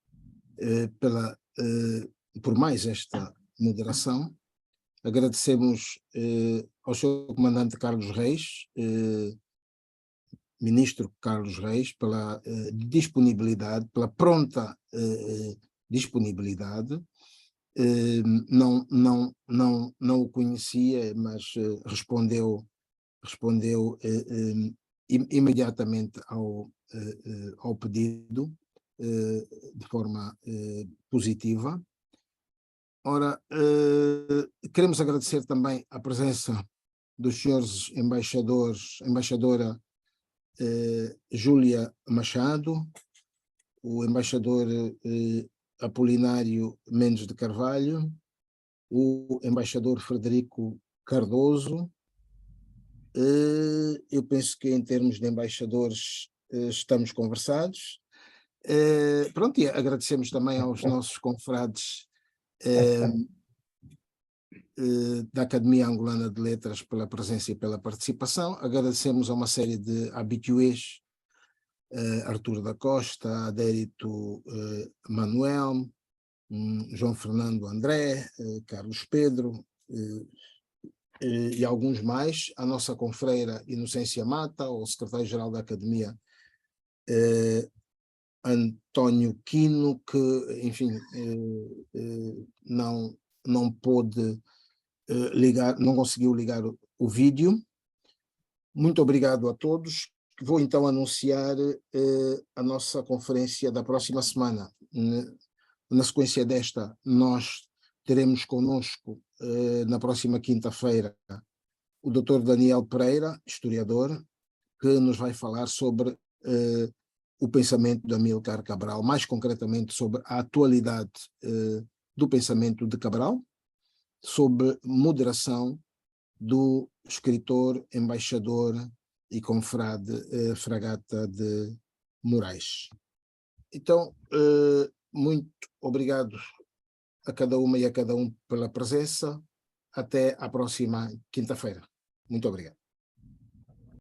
por mais esta moderação. Agradecemos ao seu comandante Carlos Reis, ministro Carlos Reis, pela disponibilidade, pela pronta disponibilidade. Não o conhecia, mas respondeu imediatamente ao pedido de forma positiva. Ora, queremos agradecer também a presença dos senhores embaixadora Júlia Machado, o embaixador Apolinário Mendes de Carvalho, o embaixador Frederico Cardoso. Eu penso que em termos de embaixadores estamos conversados. Pronto, e agradecemos também aos nossos confrades da Academia Angolana de Letras pela presença e pela participação. Agradecemos a uma série de habitués, Artur da Costa, Adérito Manuel, João Fernando André, Carlos Pedro e alguns mais, a nossa confreira Inocência Mata, o secretário-geral da Academia António Quino, que, enfim, não pôde ligar, não conseguiu ligar o vídeo. Muito obrigado a todos. Vou então anunciar a nossa conferência da próxima semana. Na sequência desta, nós teremos conosco, na próxima quinta-feira, o Dr. Daniel Pereira, historiador, que nos vai falar sobre o pensamento de Amílcar Cabral, mais concretamente sobre a atualidade do pensamento de Cabral, sob moderação do escritor, embaixador e confrade Fragata de Moraes. Então, muito obrigado a cada uma e a cada um pela presença. Até à próxima quinta-feira. Muito obrigado.